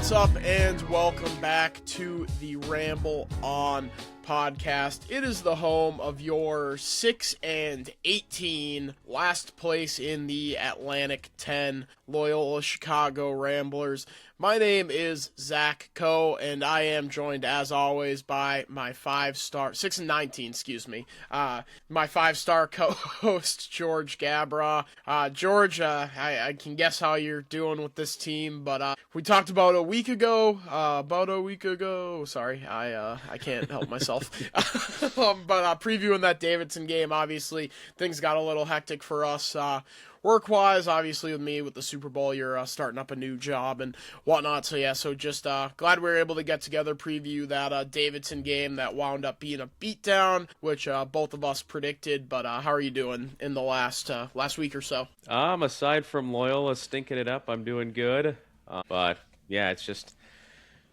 What's up, and welcome back to the Ramble On Podcast. It is the home of your 6-18 last place in the Atlantic 10 Loyola Chicago Ramblers. My name is Zach Coe, and I am joined, as always, by my 6-19, my 5-star co-host, George Gabra. George, I can guess how you're doing with this team, but we talked about a week ago, sorry, I can't help myself, but previewing that Davidson game, obviously, things got a little hectic for us, work-wise, obviously with me, with the Super Bowl, you're starting up a new job and whatnot, so just glad we were able to get together, preview that Davidson game that wound up being a beatdown, which both of us predicted, but how are you doing in the last week or so? Aside from Loyola stinking it up, I'm doing good, but yeah, it's just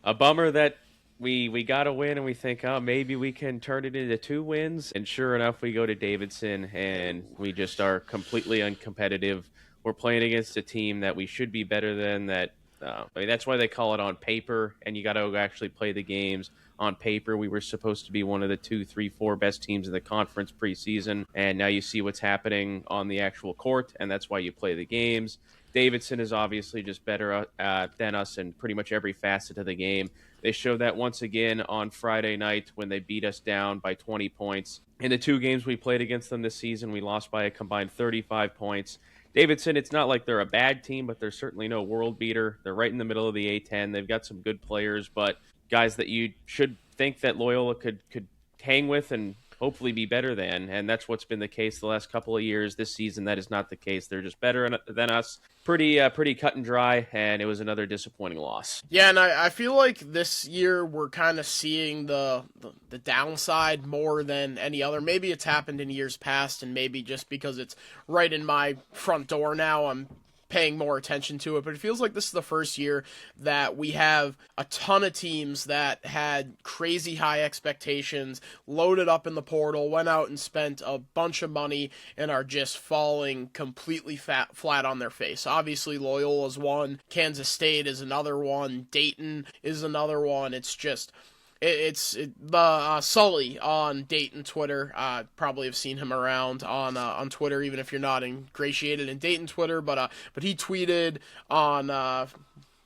a bummer that we got a win and we think, maybe we can turn it into 2 wins. And sure enough, we go to Davidson and we just are completely uncompetitive. We're playing against a team that we should be better than. That's why they call it on paper, and you got to actually play the games. On paper, we were supposed to be one of the 2, 3, 4 best teams in the conference preseason, and now you see what's happening on the actual court, and that's why you play the games. Davidson is obviously just better than us in pretty much every facet of the game. They showed that once again on Friday night when they beat us down by 20 points. In the 2 games we played against them this season, we lost by a combined 35 points. Davidson, it's not like they're a bad team, but they're certainly no world beater. They're right in the middle of the A-10. They've got some good players, but guys that you should think that Loyola could hang with and hopefully be better than, and that's what's been the case the last couple of years. This season, that is not the case. They're just better than us. Pretty cut and dry, and it was another disappointing loss. Yeah, and I feel like this year we're kind of seeing the downside more than any other. Maybe it's happened in years past, and maybe just because it's right in my front door now, I'm paying more attention to it, but it feels like this is the first year that we have a ton of teams that had crazy high expectations, loaded up in the portal, went out and spent a bunch of money, and are just falling completely flat on their face. Obviously, Loyola's one, Kansas State is another one, Dayton is another one. It's just... It's Salle on Dayton Twitter. Probably have seen him around on Twitter, even if you're not ingratiated in Dayton Twitter. But he tweeted on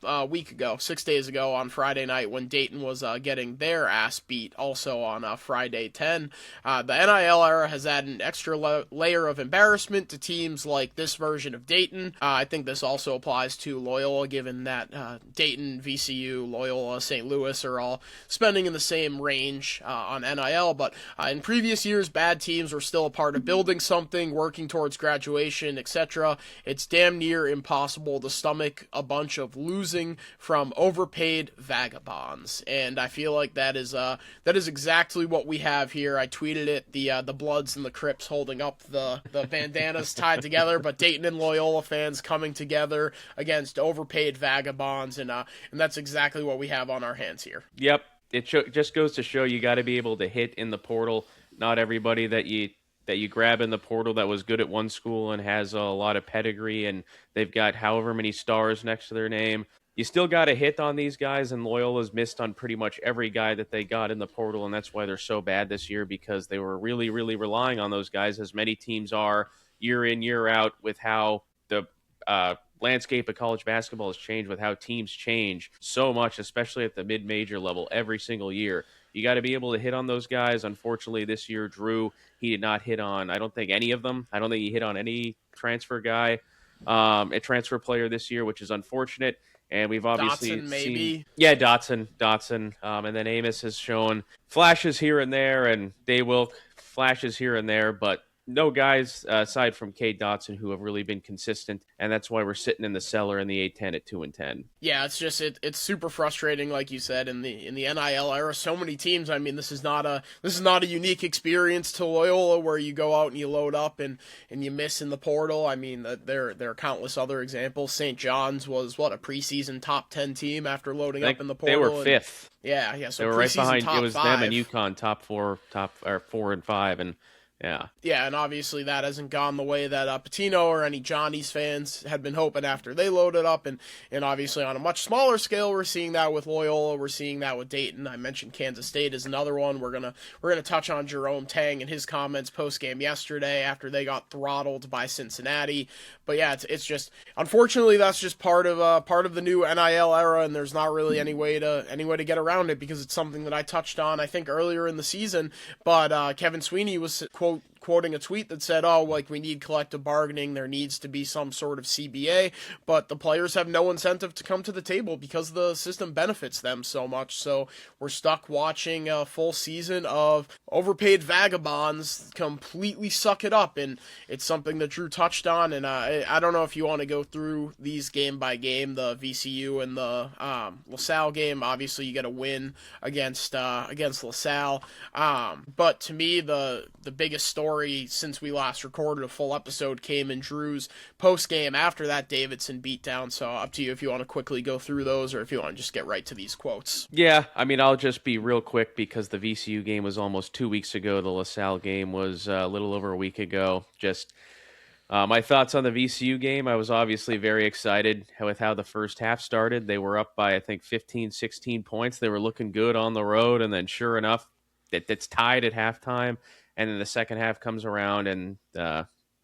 a week ago, 6 days ago, on Friday night when Dayton was getting their ass beat, also on Friday 10. The NIL era has added an extra layer of embarrassment to teams like this version of Dayton. I think this also applies to Loyola, given that Dayton, VCU, Loyola, St. Louis are all spending in the same range on NIL, but in previous years, bad teams were still a part of building something, working towards graduation, etc. It's damn near impossible to stomach a bunch of losing from overpaid vagabonds, and I feel like that is exactly what we have here. I tweeted it, the Bloods and the Crips holding up the bandanas tied together, but Dayton and Loyola fans coming together against overpaid vagabonds, and that's exactly what we have on our hands here. Yep, it just goes to show you got to be able to hit in the portal. Not everybody that you grab in the portal that was good at one school and has a lot of pedigree and they've got however many stars next to their name. You still got to hit on these guys, and Loyola's missed on pretty much every guy that they got in the portal, and that's why they're so bad this year, because they were really, really relying on those guys, as many teams are year in, year out, with how the landscape of college basketball has changed, with how teams change so much, especially at the mid-major level every single year. You got to be able to hit on those guys. Unfortunately, this year, Drew, he did not hit on, I don't think, any of them. I don't think he hit on any transfer guy, a transfer player this year, which is unfortunate. And we've obviously Dotson, maybe. Yeah, Dotson. And then Amos has shown flashes here and there, and Daywilk flashes here and there, but no guys aside from Cade Dotson who have really been consistent, and that's why we're sitting in the cellar in the A-10 at 2-10. Yeah, it's just it's super frustrating, like you said, in the NIL era. So many teams. I mean, this is not a unique experience to Loyola where you go out and you load up and you miss in the portal. I mean, there are countless other examples. St. John's was a preseason top 10 team after loading up in the portal. They were fifth. Yeah. So they were right behind. It was top 5. them and UConn, top 4 and 5, and Yeah. Yeah, and obviously that hasn't gone the way that Patino or any Johnny's fans had been hoping after they loaded up. And obviously on a much smaller scale, we're seeing that with Loyola. We're seeing that with Dayton. I mentioned Kansas State is another one. We're gonna touch on Jerome Tang and his comments post-game yesterday after they got throttled by Cincinnati. But yeah, it's just, unfortunately, that's just part of the new NIL era, and there's not really any way to get around it, because it's something that I touched on, I think, earlier in the season. But Kevin Sweeney was quoting a tweet that said, "Oh, like, we need collective bargaining. There needs to be some sort of CBA, but the players have no incentive to come to the table because the system benefits them so much. So we're stuck watching a full season of overpaid vagabonds completely suck it up." And it's something that Drew touched on. And I don't know if you want to go through these game by game, the VCU and the LaSalle game. Obviously, you get a win against LaSalle. But to me, the biggest story since we last recorded a full episode came in Drew's post-game after that Davidson beatdown. So up to you if you want to quickly go through those or if you want to just get right to these quotes. Yeah, I mean, I'll just be real quick because the VCU game was almost 2 weeks ago. The LaSalle game was a little over a week ago. Just my thoughts on the VCU game. I was obviously very excited with how the first half started. They were up by, I think, 15, 16 points. They were looking good on the road, and then sure enough, it's tied at halftime. And then the second half comes around and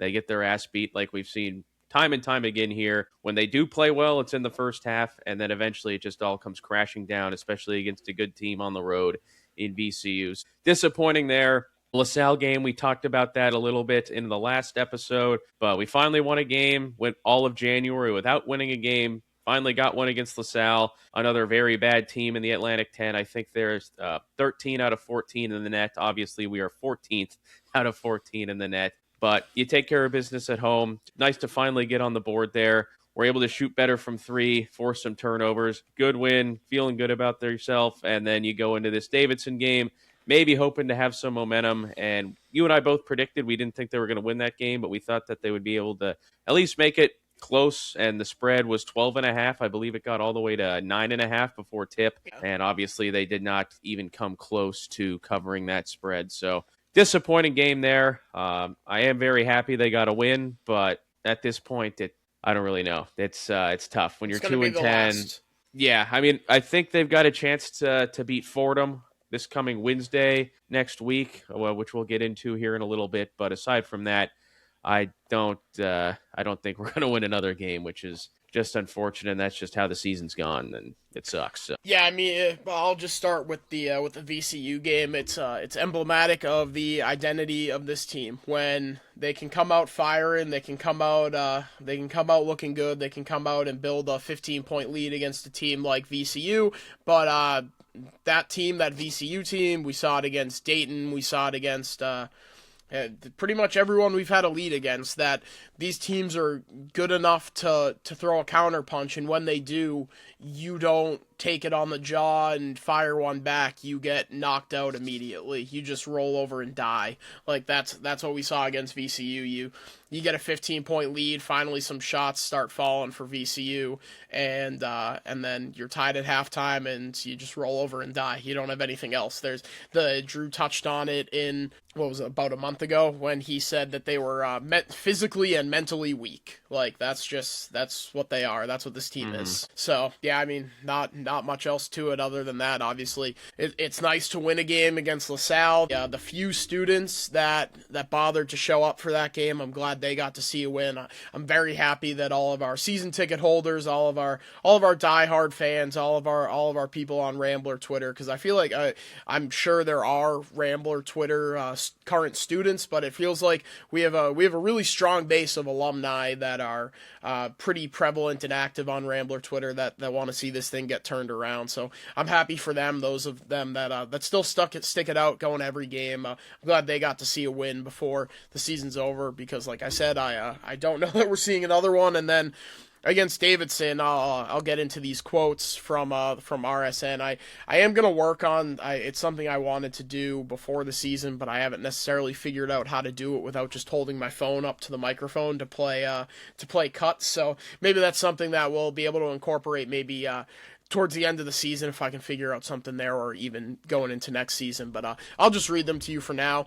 they get their ass beat like we've seen time and time again here. When they do play well, it's in the first half, and then eventually it just all comes crashing down, especially against a good team on the road in VCU's. Disappointing there. LaSalle game, we talked about that a little bit in the last episode, but we finally won a game, went all of January without winning a game. Finally got one against LaSalle, another very bad team in the Atlantic 10. I think there's 13 out of 14 in the net. Obviously, we are 14th out of 14 in the net. But you take care of business at home. Nice to finally get on the board there. We're able to shoot better from three, force some turnovers. Good win, feeling good about yourself. And then you go into this Davidson game, maybe hoping to have some momentum. And you and I both predicted we didn't think they were going to win that game, but we thought that they would be able to at least make it close, and the spread was 12.5. I believe it got all the way to 9.5 before tip, and obviously they did not even come close to covering that spread. So disappointing game there. I am very happy they got a win, but at this point, I don't really know. It's tough when you're 2-10. Yeah, I mean, I think they've got a chance to beat Fordham this coming Wednesday next week, which we'll get into here in a little bit. But aside from that, I don't think we're going to win another game, which is just unfortunate. And that's just how the season's gone, and it sucks. So. Yeah, I mean, I'll just start with the VCU game. It's emblematic of the identity of this team. When they can come out firing, they can come out looking good. They can come out and build a 15-point lead against a team like VCU. But that VCU team, we saw it against Dayton. We saw it against pretty much everyone we've had a lead against, that these teams are good enough to throw a counterpunch, and when they do, you don't take it on the jaw and fire one back. You get knocked out immediately. You just roll over and die. Like that's what we saw against VCU. You get a 15-point lead, finally some shots start falling for VCU, and then you're tied at halftime and you just roll over and die. You don't have anything else. Drew touched on it in, about a month ago, when he said that they were physically and mentally weak. Like that's what they are. That's what this team is. So yeah, I mean, not much else to it other than that. Obviously, it's nice to win a game against LaSalle. Yeah, the few students that bothered to show up for that game, I'm glad they got to see a win. I'm very happy that all of our season ticket holders, all of our diehard fans, all of our people on Rambler Twitter, because I feel like I'm sure there are Rambler Twitter current students, but it feels like we have a really strong base of alumni that are pretty prevalent and active on Rambler Twitter that want to see this thing get turned around. So I'm happy for them. Those of them that still stick it out, going every game. I'm glad they got to see a win before the season's over, because like I said, I don't know that we're seeing another one. And then against Davidson, I'll get into these quotes from RSN. I am going to work on, it's something I wanted to do before the season, but I haven't necessarily figured out how to do it without just holding my phone up to the microphone to play cuts. So maybe that's something that we'll be able to incorporate maybe towards the end of the season if I can figure out something there, or even going into next season. But I'll just read them to you for now.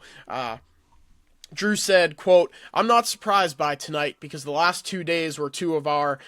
Drew said, quote, "I'm not surprised by tonight because the last 2 days were two of our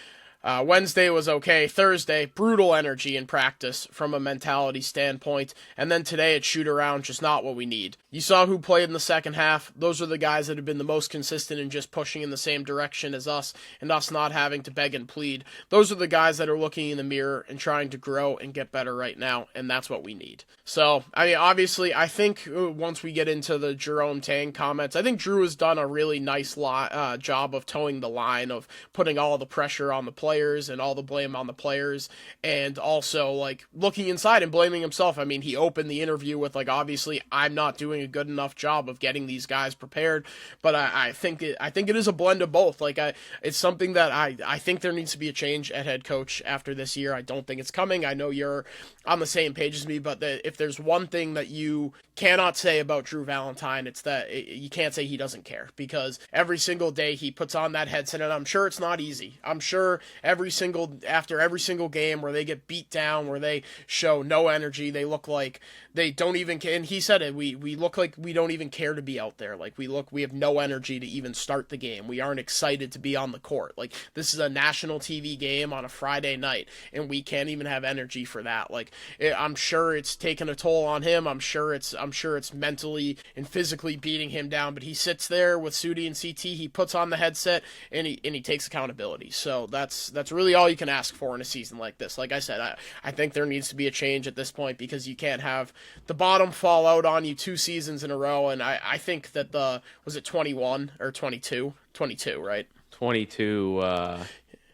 Wednesday was okay. Thursday, brutal energy in practice from a mentality standpoint. And then today it's shoot around, just not what we need. You saw who played in the second half. Those are the guys that have been the most consistent in just pushing in the same direction as us and us not having to beg and plead. Those are the guys that are looking in the mirror and trying to grow and get better right now, and that's what we need." So, I mean, obviously, I think once we get into the Jerome Tang comments, I think Drew has done a really nice job of towing the line of putting all the pressure on the players and all the blame on the players, and also like looking inside and blaming himself. I mean, he opened the interview with like, obviously I'm not doing a good enough job of getting these guys prepared, but I think it is a blend of both. Like it's something that I think there needs to be a change at head coach after this year. I don't think it's coming. I know you're on the same page as me, but if there's one thing that you cannot say about Drew Valentine, it's that you can't say he doesn't care, because every single day he puts on that headset, and I'm sure it's not easy. I'm sure after every single game where they get beat down, where they show no energy, they look like they don't even care. And he said it, we look like we don't even care to be out there. Like we have no energy to even start the game. We aren't excited to be on the court. Like, this is a national TV game on a Friday night, and we can't even have energy for that. Like, I'm sure it's taken a toll on him. I'm sure it's mentally and physically beating him down, but he sits there with Sudi and CT, he puts on the headset, and he takes accountability. So that's really all you can ask for in a season like this. Like I said, I think there needs to be a change at this point, because you can't have the bottom fall out on you 2 seasons in a row. And I think that was it 21 or 22? 22, right? 22,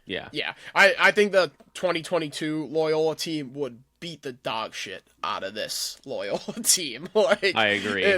yeah. Yeah. I think the 2022 Loyola team would beat the dog shit out of this Loyola team. Like, I agree.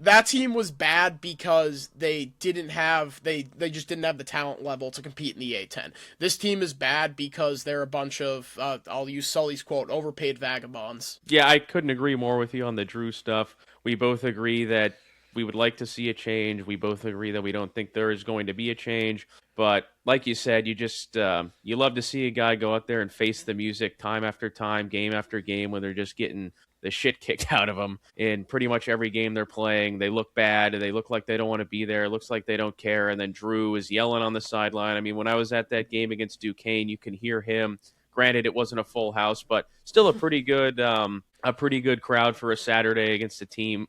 That team was bad because they just didn't have the talent level to compete in the A10. This team is bad because they're a bunch of, I'll use Sully's quote, overpaid vagabonds. Yeah, I couldn't agree more with you on the Drew stuff. We both agree that we would like to see a change. We both agree that we don't think there is going to be a change. But like you said, you just you love to see a guy go out there and face the music time after time, game after game, when they're just getting the shit kicked out of them in pretty much every game they're playing. They look bad. They look like they don't want to be there. It looks like they don't care. And then Drew is yelling on the sideline. I mean, when I was at that game against Duquesne, you can hear him. Granted, it wasn't a full house, but still a pretty good crowd for a Saturday against a team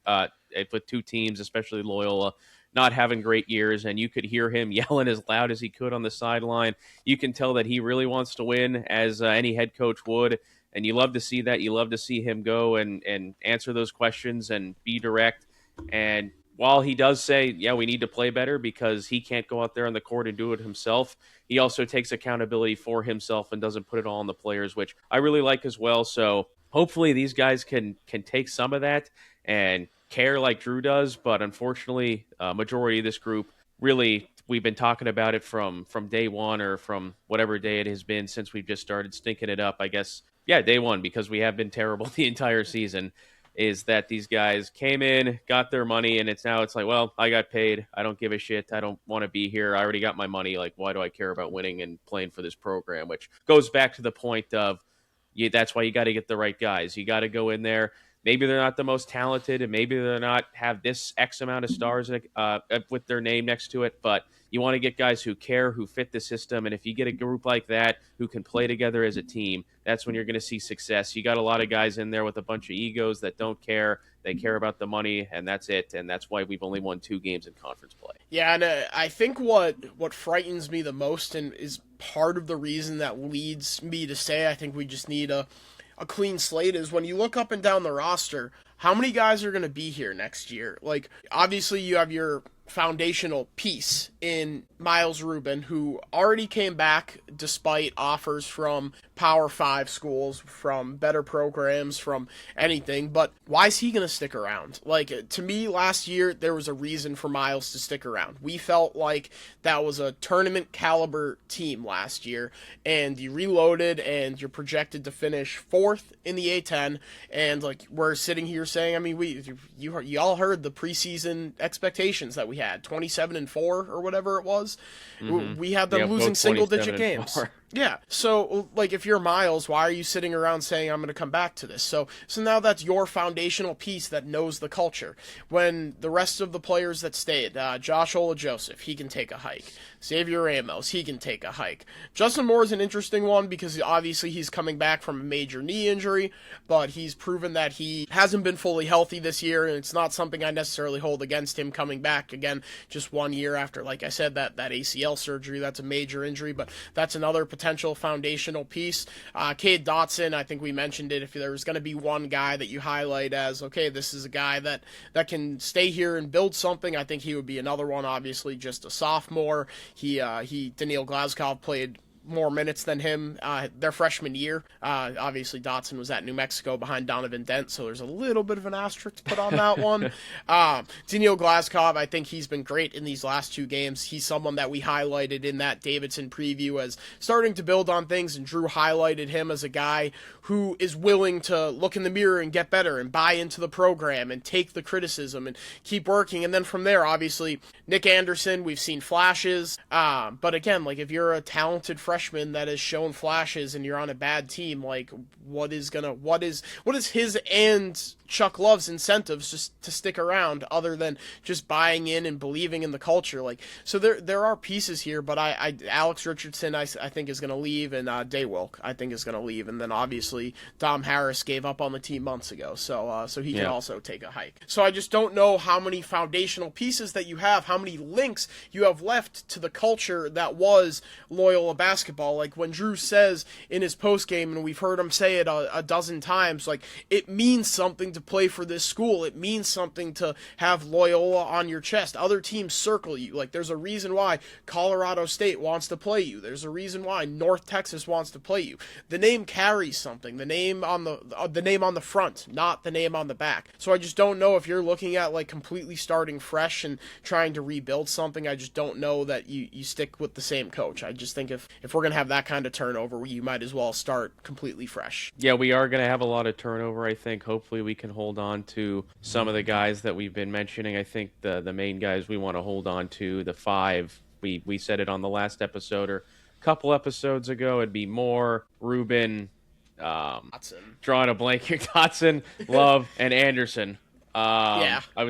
with 2 teams, especially Loyola, not having great years, and you could hear him yelling as loud as he could on the sideline. You can tell that he really wants to win, as any head coach would, and you love to see that. You love to see him go and answer those questions and be direct. And while he does say, yeah, we need to play better because he can't go out there on the court and do it himself, he also takes accountability for himself and doesn't put it all on the players, which I really like as well. So hopefully these guys can take some of that and care like Drew does, but unfortunately, majority of this group, really, we've been talking about it from day one, or from whatever day it has been since we've just started stinking it up, I guess. Yeah, day one, because we have been terrible the entire season, is that these guys came in, got their money, and it's like, well, I got paid. I don't give a shit. I don't want to be here. I already got my money. Like, why do I care about winning and playing for this program? Which goes back to the point of, that's why you got to get the right guys. You got to go in there. Maybe they're not the most talented, and maybe they're not have this X amount of stars with their name next to it, but you want to get guys who care, who fit the system, and if you get a group like that who can play together as a team, that's when you're going to see success. You got a lot of guys in there with a bunch of egos that don't care. They care about the money, and that's it, and that's why we've only won 2 games in conference play. Yeah, and I think what frightens me the most, and is part of the reason that leads me to say I think we just need a clean slate, is when you look up and down the roster, how many guys are going to be here next year? Like, obviously you have your foundational piece in Miles Rubin, who already came back despite offers from Power 5 schools, from better programs, from anything, but why is he going to stick around? Like, to me, last year, there was a reason for Miles to stick around. We felt like that was a tournament caliber team last year, and you reloaded, and you're projected to finish 4th in the A10, and like, we're sitting here saying, I mean, you all heard the preseason expectations that we had, 27-4 or whatever it was. Mm-hmm. We had them losing single-digit games. Yeah, so, like, if you're Miles, why are you sitting around saying, I'm going to come back to this? So now that's your foundational piece that knows the culture. When the rest of the players that stayed, Josh Ola-Joseph, he can take a hike. Xavier Ramos, he can take a hike. Justin Moore is an interesting one because obviously he's coming back from a major knee injury, but he's proven that he hasn't been fully healthy this year, and it's not something I necessarily hold against him coming back. Again, just 1 year after, like I said, that ACL surgery, that's a major injury, but that's another potential foundational piece. Cade Dotson, I think we mentioned it. If there was going to be one guy that you highlight as, okay, this is a guy that can stay here and build something, I think he would be another one. Obviously, just a sophomore. Daniil Glazkov played more minutes than him their freshman year. Obviously, Dotson was at New Mexico behind Donovan Dent, so there's a little bit of an asterisk to put on that one. Daniil Glazkov, I think he's been great in these last 2 games. He's someone that we highlighted in that Davidson preview as starting to build on things, and Drew highlighted him as a guy who is willing to look in the mirror and get better and buy into the program and take the criticism and keep working. And then from there, obviously, Nick Anderson, we've seen flashes. But again, like, if you're a talented freshman that has shown flashes and you're on a bad team, like, what is his and Chuck Love's incentives just to stick around other than just buying in and believing in the culture? Like, so there are pieces here, but Alex Richardson I think is going to leave, and Daywilk I think is going to leave, and then obviously Dom Harris gave up on the team months ago, so he can also take a hike. So I just don't know how many foundational pieces that you have, how many links you have left to the culture that was Loyola basketball. Like when Drew says in his postgame, and we've heard him say it a dozen times, like, it means something to play for this school. It means something to have Loyola on your chest. Other teams circle you. Like, there's a reason why Colorado State wants to play you. There's a reason why North Texas wants to play you. The name carries something. The name on the front, not the name on the back. So I just don't know if you're looking at, like, completely starting fresh and trying to rebuild something. I just don't know that you stick with the same coach. I just think if we're going to have that kind of turnover, you might as well start completely fresh. Yeah, we are going to have a lot of turnover, I think. Hopefully we can hold on to some of the guys that we've been mentioning. I think the main guys we want to hold on to, the 5, we said it on the last episode or a couple episodes ago, it'd be Moore, Rubin, drawing a blank here, Dotson, Love, and Anderson. Yeah. I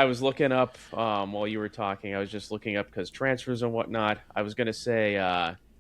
was looking up while you were talking. I was just looking up because transfers and whatnot. I was going to say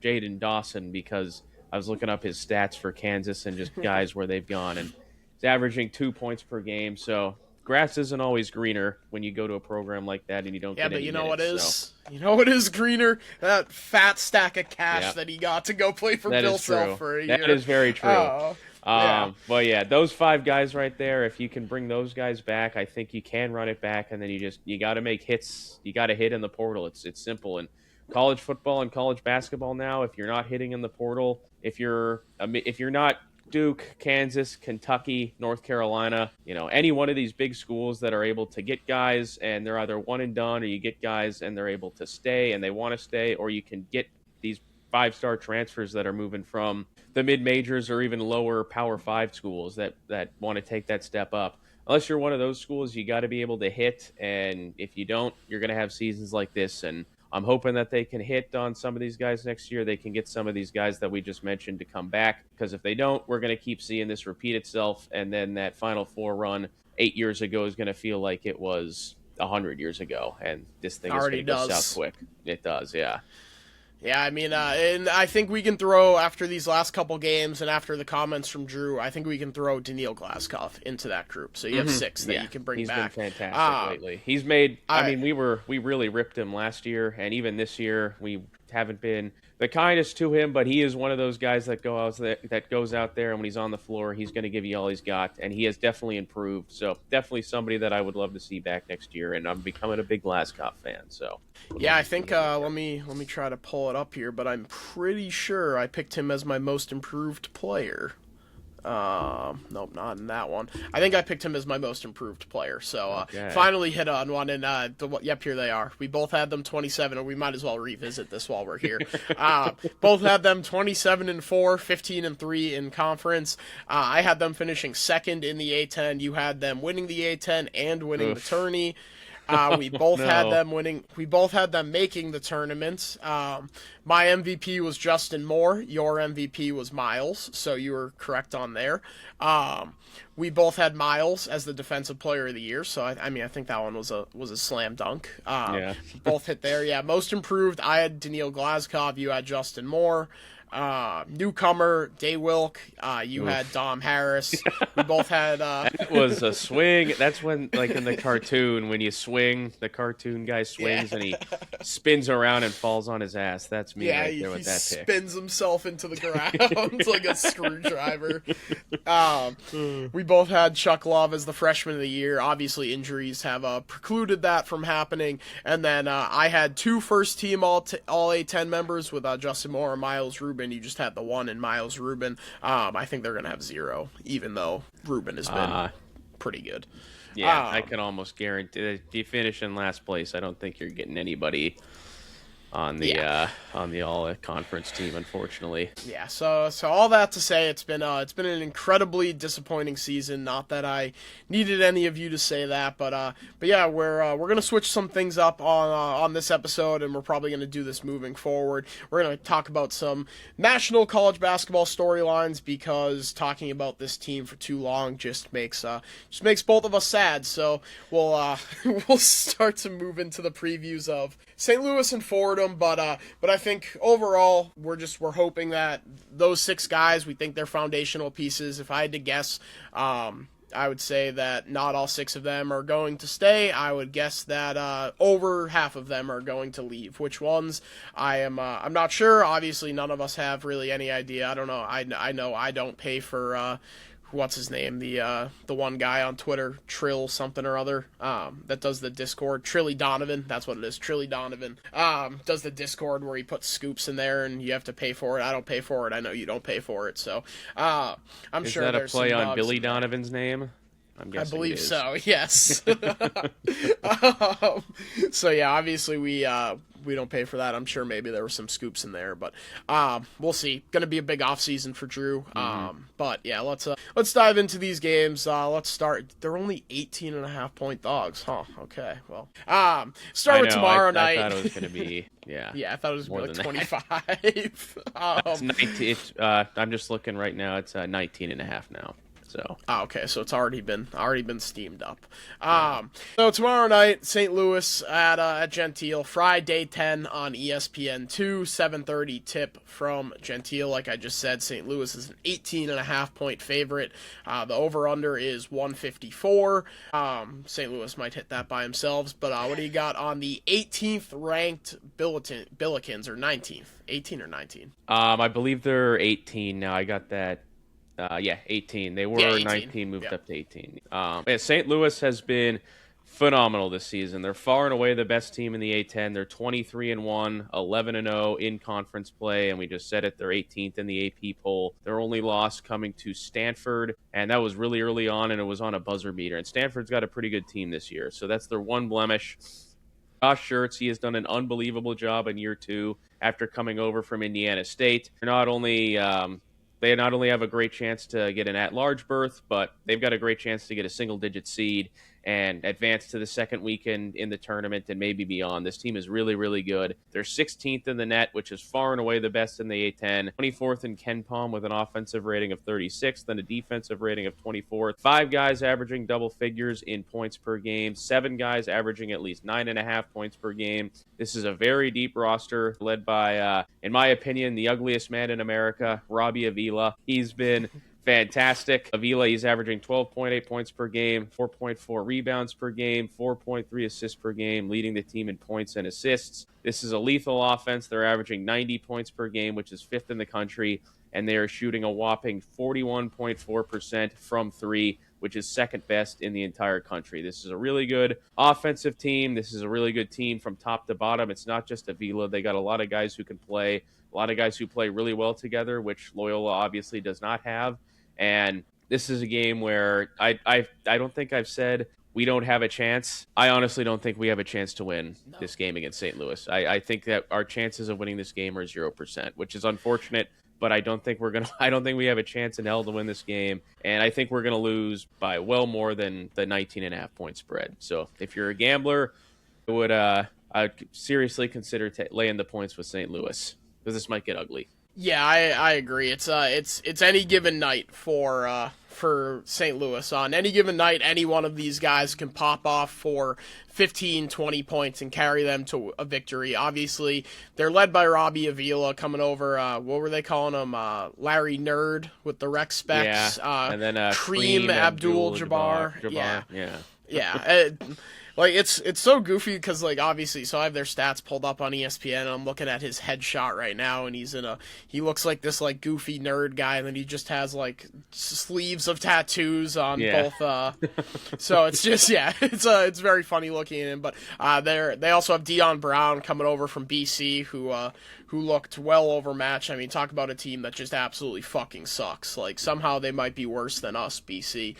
Jaden Dawson because I was looking up his stats for Kansas and just guys where they've gone, and he's averaging 2 points per game. So grass isn't always greener when you go to a program like that and you don't get any minutes. Yeah, but you know what is? You know what is greener? That fat stack of cash that he got to go play for Bill Self for a year. That is very true. Yeah. But yeah, those 5 guys right there, if you can bring those guys back, I think you can run it back, and then you got to make hits. You got to hit in the portal. It's simple. And college football and college basketball now, if you're not hitting in the portal, if you're not Duke, Kansas, Kentucky, North Carolina, any one of these big schools that are able to get guys and they're either one and done, or you get guys and they're able to stay and they want to stay, or you can get these 5-star transfers that are moving from the mid-majors or even lower Power 5 schools that want to take that step up. Unless you're one of those schools, you got to be able to hit, and if you don't, you're going to have seasons like this. And I'm hoping that they can hit on some of these guys next year. They can get some of these guys that we just mentioned to come back, because if they don't, we're going to keep seeing this repeat itself, and then that Final Four run 8 years ago is going to feel like it was 100 years ago, and this thing is going to go south quick. It does, yeah. Yeah, I mean, and I think we can throw, after these last couple games and after the comments from Drew, I think we can throw Daniil Glazkov into that group. So you have 6 that you can bring back. He's been fantastic lately. He's made, we really ripped him last year, and even this year we haven't been the kindest to him, but he is one of those guys that goes out there, and when he's on the floor, he's going to give you all he's got, and he has definitely improved. So definitely somebody that I would love to see back next year, and I'm becoming a big Glazkov fan. So yeah, I think let me try to pull it up here, but I'm pretty sure I picked him as my most improved player. Nope, not in that one. I think I picked him as my most improved player. So finally hit on one, and yep, here they are. We both had them 27, and we might as well revisit this while we're here. Both had them 27-4, 15-3 in conference. I had them finishing second in the A10. You had them winning the A10 and winning the tourney. We both had No. them winning. We both had them making the tournament. My MVP was Justin Moore. Your MVP was Miles. So you were correct on there. We both had Miles as the defensive player of the year. So I think that one was a slam dunk. Yeah. Both hit there. Yeah. Most improved. I had Daniil Glazkov. You had Justin Moore. Newcomer Day Wilk. You had Dom Harris. We both had. It was a swing. That's when, like in the cartoon, when you swing, the cartoon guy swings and he spins around and falls on his ass. That's me right there with that pick. He spins himself into the ground like a screwdriver. We both had Chuck Love as the freshman of the year. Obviously, injuries have precluded that from happening. And then I had two first-team all A10 members with Justin Moore and Miles Rubin. You just had the one in Miles Rubin. I think they're going to have 0, even though Rubin has been pretty good. Yeah, I can almost guarantee if you finish in last place, I don't think you're getting anybody on the all conference team, unfortunately. Yeah, so all that to say, it's been an incredibly disappointing season. Not that I needed any of you to say that, but yeah, we're gonna switch some things up on this episode, and we're probably gonna do this moving forward. We're gonna talk about some national college basketball storylines, because talking about this team for too long just makes both of us sad. So we'll start to move into the previews of St. Louis and Fordham, but I think overall we're hoping that those 6 guys, we think they're foundational pieces. If I had to guess, I would say that not all 6 of them are going to stay. I would guess that over half of them are going to leave. Which ones? I'm not sure. Obviously, none of us have really any idea. I don't know. I know I don't pay for what's his name? The one guy on Twitter, Trill something or other, that does the Discord. Trilly Donovan, that's what it is. Trilly Donovan does the Discord where he puts scoops in there and you have to pay for it. I don't pay for it. I know you don't pay for it. So I'm sure there's there's a play some on Billy Donovan's name? I believe so. Yes. So yeah, obviously we don't pay for that. I'm sure maybe there were some scoops in there, but we'll see. Going to be a big off season for Drew. But yeah, let's dive into these games. Let's start. They're only 18.5-point dogs, huh? Okay, well, start with tomorrow night. I thought it was going to be I thought it was going to be like 25. It's 19. I'm just looking right now. It's 19.5 now. So okay, so it's already been steamed up. So tomorrow night, St. Louis at Gentile, Friday 10 on ESPN2, 7:30 tip from Gentile. Like I just said, St. Louis is an 18.5-point favorite. The over/under is 154. St. Louis might hit that by themselves, but what do you got on the 18th ranked Billikens, or 19th? 18 or 19? I believe they're 18 now. I got that. 18. They were 18. 19, moved up to 18. St. Louis has been phenomenal this season. They're far and away the best team in the A10. They're 23-1, 11-0 in conference play, and we just said it. They're 18th in the AP poll. Their only loss coming to Stanford, and that was really early on, and it was on a buzzer beater. And Stanford's got a pretty good team this year, so that's their one blemish. Josh Schertz, he has done an unbelievable job in year 2 after coming over from Indiana State. They not only have a great chance to get an at-large berth, but they've got a great chance to get a single-digit seed and advance to the second weekend in the tournament and maybe beyond. This team is really, really good. They're 16th in the net, which is far and away the best in the A10. 24th in KenPom with an offensive rating of 36th and a defensive rating of 24th. 5 guys averaging double figures in points per game. 7 guys averaging at least 9.5 points per game. This is a very deep roster led by, in my opinion, the ugliest man in America, Robbie Avila. He's been fantastic. Avila, he's averaging 12.8 points per game, 4.4 rebounds per game, 4.3 assists per game, leading the team in points and assists. This is a lethal offense. They're averaging 90 points per game, which is 5th in the country, and they are shooting a whopping 41.4% from 3, which is 2nd best in the entire country. This is a really good offensive team. This is a really good team from top to bottom. It's not just Avila. They got a lot of guys who can play, a lot of guys who play really well together, which Loyola obviously does not have. And this is a game where I don't think I've said we don't have a chance. I honestly don't think we have a chance to win this game against St. Louis. I think that our chances of winning this game are 0%, which is unfortunate but I don't think we have a chance in hell to win this game, and I think we're gonna lose by well more than the 19.5 point spread. So if you're a gambler, I'd seriously consider laying the points with St. Louis, because this might get ugly. Yeah, I agree. It's any given night for St. Louis. On any given night, any one of these guys can pop off for 15, 20 points and carry them to a victory. Obviously, they're led by Robbie Avila coming over. What were they calling him? Larry Nerd with the rec specs. Yeah, and then Cream Abdul-Jabbar. Yeah. Yeah. Like, it's so goofy because, like, obviously, so I have their stats pulled up on ESPN, and I'm looking at his headshot right now, and he looks like this, like, goofy nerd guy, and then he just has, like, sleeves of tattoos on both, so it's just, it's very funny looking, but they also have Dion Brown coming over from BC, who looked well overmatched. I mean, talk about a team that just absolutely fucking sucks. Like, somehow they might be worse than us, BC.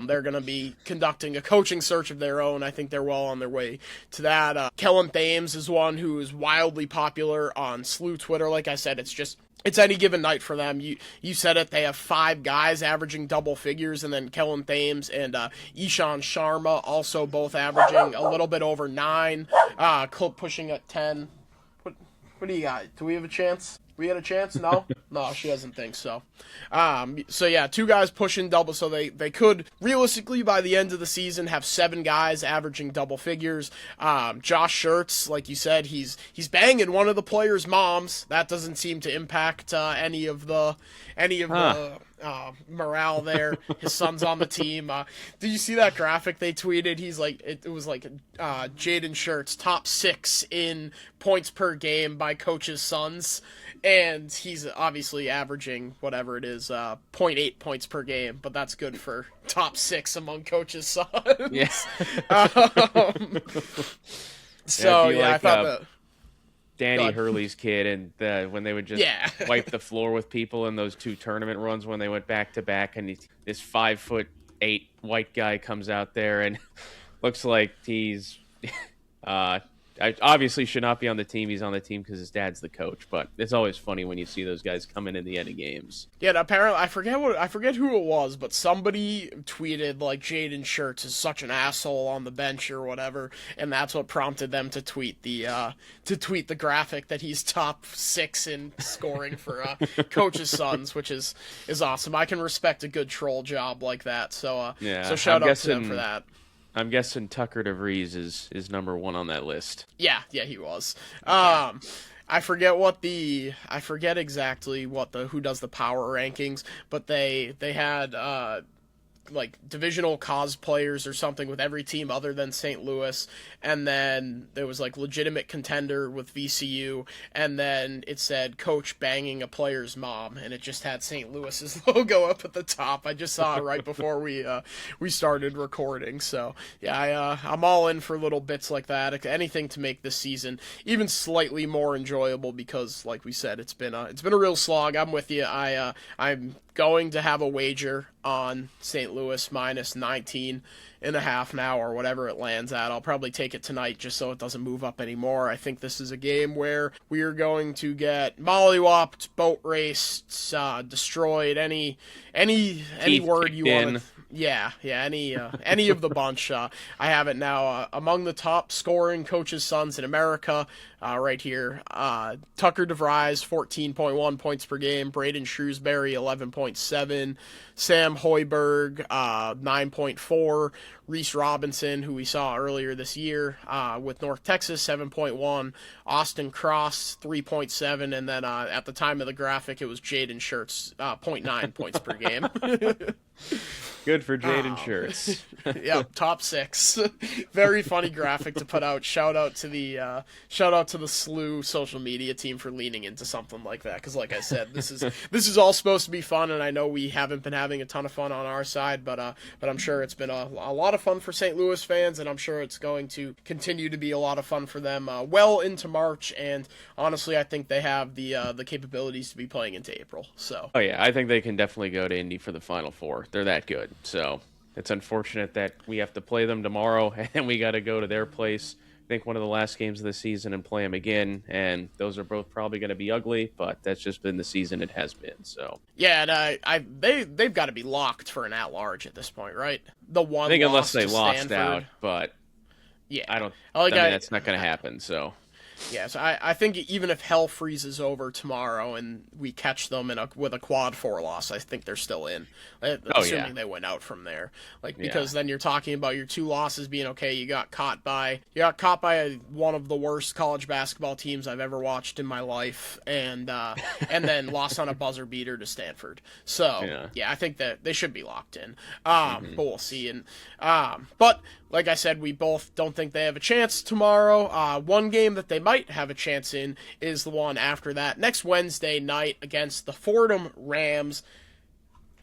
They're going to be conducting a coaching search of their own. I think they're well on their way to that. Kellen Thames is one who is wildly popular on SLU Twitter. Like I said, it's any given night for them. You said it. They have 5 guys averaging double figures, and then Kellen Thames and Ishan Sharma also both averaging a little bit over 9, pushing at 10. What do you got? Do we have a chance? We had a chance? No? No, she doesn't think so. So yeah, 2 guys pushing double, so they could, realistically, by the end of the season, have 7 guys averaging double figures. Josh Schertz, like you said, he's banging one of the players' moms. That doesn't seem to impact any of the morale there. His son's on the team. Did you see that graphic they tweeted? He's like, it was like Jaden Schertz top 6 in points per game by coaches' sons, and he's obviously averaging whatever it is, 0.8 points per game, but that's good for top 6 among coaches' sons. Yeah. So yeah, I thought that. Danny Hurley's kid, and when they would just wipe the floor with people in those 2 tournament runs when they went back to back, and this 5'8" white guy comes out there and looks like he's obviously should not be on the team. He's on the team because his dad's the coach, but it's always funny when you see those guys coming in the end of games. Yeah, and apparently I forget who it was, but somebody tweeted like Jaden Schertz is such an asshole on the bench or whatever, and that's what prompted them to tweet the graphic that he's top 6 in scoring for coaches' sons, which is awesome. I can respect a good troll job like that. So so shout out to them for that. I'm guessing Tucker DeVries is number 1 on that list. Yeah, he was. I forget exactly who does the power rankings, but they had like divisional cosplayers or something with every team other than St. Louis, and then there was like legitimate contender with VCU, and then it said coach banging a player's mom, and it just had St. Louis's logo up at the top. I just saw it right before we started recording. So yeah, I'm all in for little bits like that, anything to make this season even slightly more enjoyable, because like we said, it's been a real slog. I'm with you. I'm going to have a wager on St. Louis minus 19.5 now, or whatever it lands at. I'll probably take it tonight just so it doesn't move up anymore. I think this is a game where we are going to get mollywopped, boat raced, destroyed, any word you want. Yeah, any of the bunch. I have it now. Among the top scoring coaches' sons in America, right here. Tucker DeVries, 14.1 points per game. Braden Shrewsbury, 11.7. Sam Hoiberg, 9.4. Reese Robinson, who we saw earlier this year with North Texas, 7.1. Austin Cross, 3.7. And then at the time of the graphic, it was Jaden Schertz, 0.9 points per game. Good for Jaden Schertz. Yeah, top 6. Very funny graphic to put out. Shout out to the SLU social media team for leaning into something like that. Because like I said, this is all supposed to be fun, and I know we haven't been having a ton of fun on our side, but I'm sure it's been a lot of fun for St. Louis fans, and I'm sure it's going to continue to be a lot of fun for them well into March. And honestly, I think they have the capabilities to be playing into April. So. Oh yeah, I think they can definitely go to Indy for the Final Four. They're that good. So it's unfortunate that we have to play them tomorrow, and we got to go to their place think, one of the last games of the season and play them again. And those are both probably going to be ugly, but that's just been the season it has been. So yeah, and they've got to be locked for an at-large at this point, right? The one I think unless loss they to lost Stanford. out, but Yeah, I mean, that's not going to happen. So yeah, so I think even if hell freezes over tomorrow and we catch them with a quad 4 loss, I think they're still in. Assuming they went out from there, because then you're talking about your 2 losses being okay. You got caught by one of the worst college basketball teams I've ever watched in my life, and then lost on a buzzer beater to Stanford. So yeah, I think that they should be locked in. But we'll see. And but like I said, we both don't think they have a chance tomorrow. One game that they might have a chance in is the one after that, next Wednesday night against the Fordham Rams.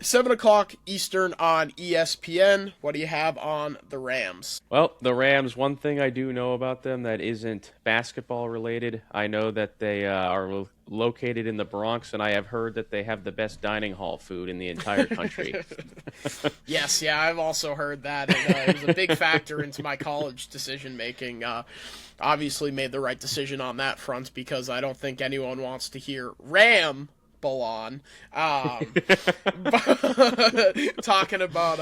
7 o'clock Eastern on ESPN. What do you have on the Rams? Well, the Rams, one thing I do know about them that isn't basketball related, I know that they are located in the Bronx, and I have heard that they have the best dining hall food in the entire country. Yes, I've also heard that. It was a big factor into my college decision-making. Obviously made the right decision on that front because I don't think anyone wants to hear Ramble On. Talking about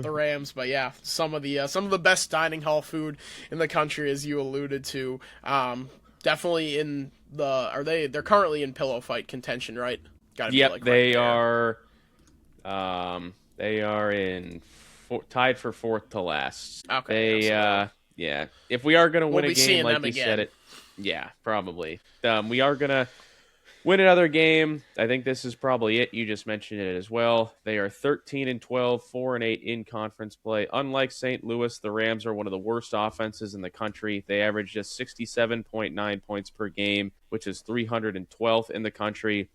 the Rams, but yeah, some of the best dining hall food in the country, as you alluded to. Definitely in they're currently in pillow fight contention, right? Gotta be they are. They are tied for 4th to last. Okay. Yeah. If we are going to win a game, like you said it, yeah, probably. We are going to win another game. I think this is probably it. You just mentioned it as well. They are 13-12, 4-8 in conference play. Unlike St. Louis, the Rams are one of the worst offenses in the country. They average just 67.9 points per game, which is 312th in the country.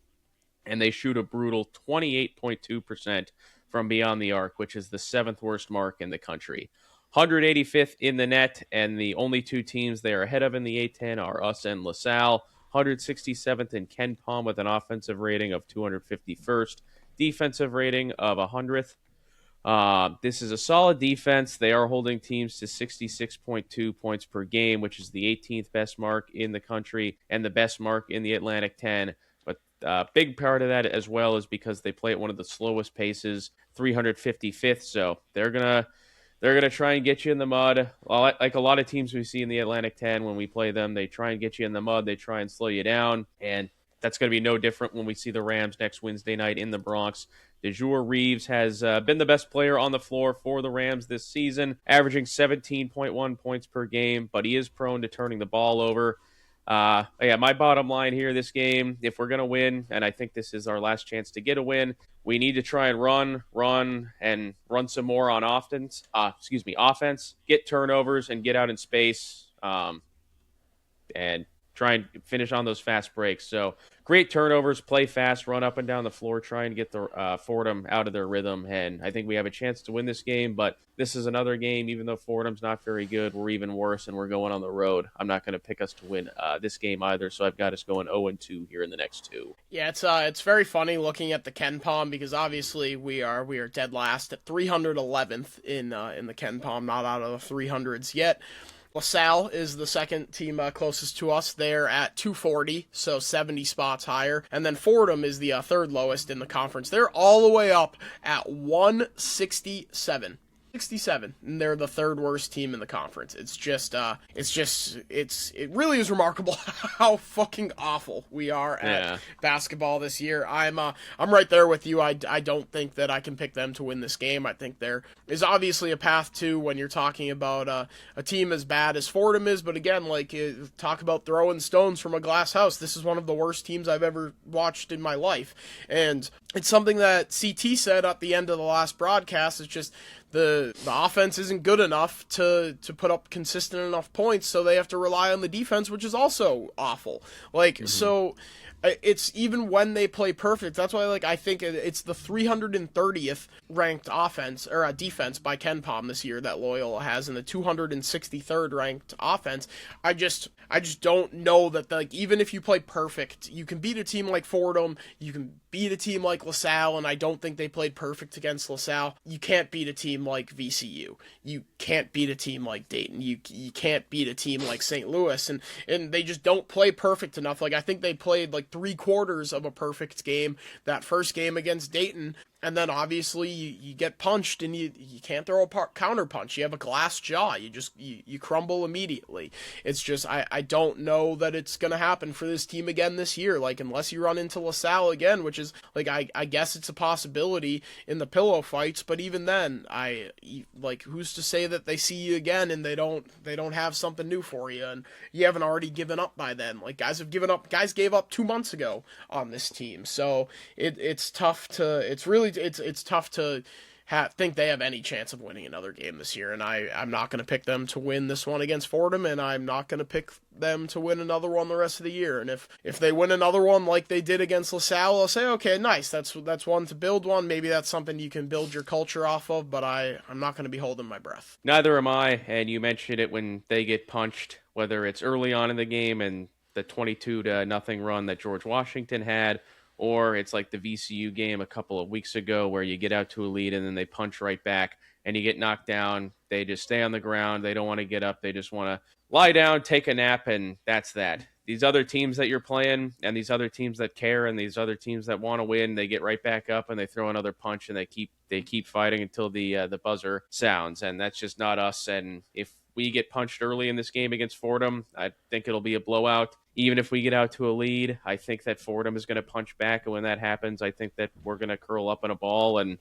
And they shoot a brutal 28.2% from beyond the arc, which is the 7th worst mark in the country. 185th in the net, and the only 2 teams they are ahead of in the A-10 are us and LaSalle. 167th in Ken Palm with an offensive rating of 251st, defensive rating of 100th. This is a solid defense. They are holding teams to 66.2 points per game, which is the 18th best mark in the country and the best mark in the Atlantic 10. But big part of that as well is because they play at one of the slowest paces, 355th. So they're gonna try and get you in the mud. Like a lot of teams we see in the Atlantic 10, when we play them, they try and get you in the mud. They try and slow you down, and that's going to be no different when we see the Rams next Wednesday night in the Bronx. DeJour Reeves has been the best player on the floor for the Rams this season, averaging 17.1 points per game, but he is prone to turning the ball over. My bottom line here, this game, if we're going to win, and I think this is our last chance to get a win, we need to try and run some more on offense, get turnovers and get out in space, and try and finish on those fast breaks. So great turnovers, play fast, run up and down the floor, try and get the Fordham out of their rhythm. And I think we have a chance to win this game, but this is another game, even though Fordham's not very good, we're even worse and we're going on the road. I'm not going to pick us to win this game either, so I've got us going 0-2 here in the next 2. Yeah, it's very funny looking at the Ken Palm because obviously we are dead last at 311th in the Ken Palm, not out of the 300s yet. LaSalle is the second team closest to us. They're at 240, so 70 spots higher. And then Fordham is the third lowest in the conference. They're all the way up at 167. 67, and they're the third worst team in the conference. It really is remarkable how fucking awful we are at basketball this year. I'm right there with you. I don't think that I can pick them to win this game. I think there is obviously a path to when you're talking about a team as bad as Fordham is, but again, talk about throwing stones from a glass house. This is one of the worst teams I've ever watched in my life, and it's something that CT said at the end of the last broadcast. It's just the offense isn't good enough to put up consistent enough points, so they have to rely on the defense, which is also awful. So it's even when they play perfect. That's why I think it's the 330th ranked offense or defense by Ken Palm this year that Loyola has, and the 263rd ranked offense. I just don't know that even if you play perfect, you can beat a team like Fordham. You can beat a team like LaSalle, and I don't think they played perfect against LaSalle, you can't beat a team like VCU. You can't beat a team like Dayton. You can't beat a team like St. Louis, and they just don't play perfect enough. Like, I think they played like 3/4 of a perfect game that first game against Dayton. And then obviously you get punched and you can't throw a counter punch. You have a glass jaw. You crumble immediately. It's just, I don't know that it's going to happen for this team again this year. Like, unless you run into LaSalle again, which is, like, I guess it's a possibility in the pillow fights. But even then, who's to say that they see you again and they don't have something new for you, and you haven't already given up by then. Like, guys have given up. Guys gave up 2 months ago on this team. So it's tough to, it's tough to think they have any chance of winning another game this year, and I'm not going to pick them to win this one against Fordham, and I'm not going to pick them to win another one the rest of the year. And if they win another one like they did against LaSalle, I'll say, okay, nice, that's one to build one. Maybe that's something you can build your culture off of, but I'm not going to be holding my breath. Neither am I, and you mentioned it when they get punched, whether it's early on in the game and the 22-0 run that George Washington had, or it's like the VCU game a couple of weeks ago where you get out to a lead and then they punch right back and you get knocked down. They just stay on the ground. They don't want to get up. They just want to lie down, take a nap, and that's that. These other teams that you're playing and these other teams that care and these other teams that want to win, they get right back up and they throw another punch and they keep fighting until the buzzer sounds, and that's just not us. And if we get punched early in this game against Fordham, I think it'll be a blowout. Even if we get out to a lead, I think that Fordham is going to punch back, and when that happens, I think that we're going to curl up in a ball and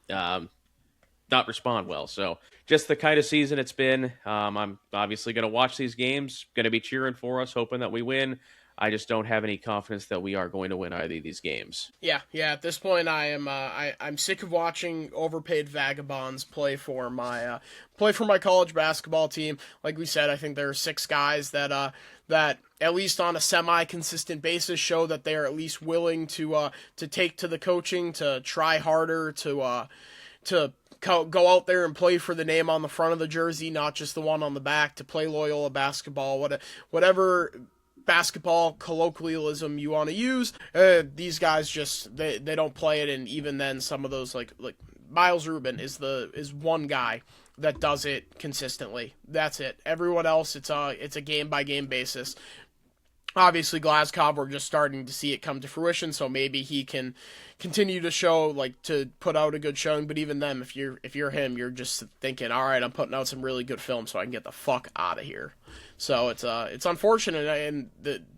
not respond well. So just the kind of season it's been. I'm obviously going to watch these games, going to be cheering for us, hoping that we win. I just don't have any confidence that we are going to win either of these games. Yeah. At this point, I'm sick of watching overpaid vagabonds play for my college basketball team. Like we said, I think there are 6 guys that at least on a semi-consistent basis show that they are at least willing to take to the coaching, to try harder, to go out there and play for the name on the front of the jersey, not just the one on the back, to play Loyola basketball, whatever basketball colloquialism you want to use. These guys just they don't play it, and even then, some of those like Miles Rubin is one guy that does it consistently. That's it. Everyone else, it's a game by game basis. Obviously, Glasgow, we're just starting to see it come to fruition, so maybe he can continue to show, like, to put out a good showing. But even then, if you're him, you're just thinking, all right, I'm putting out some really good film so I can get the fuck out of here. So it's unfortunate, and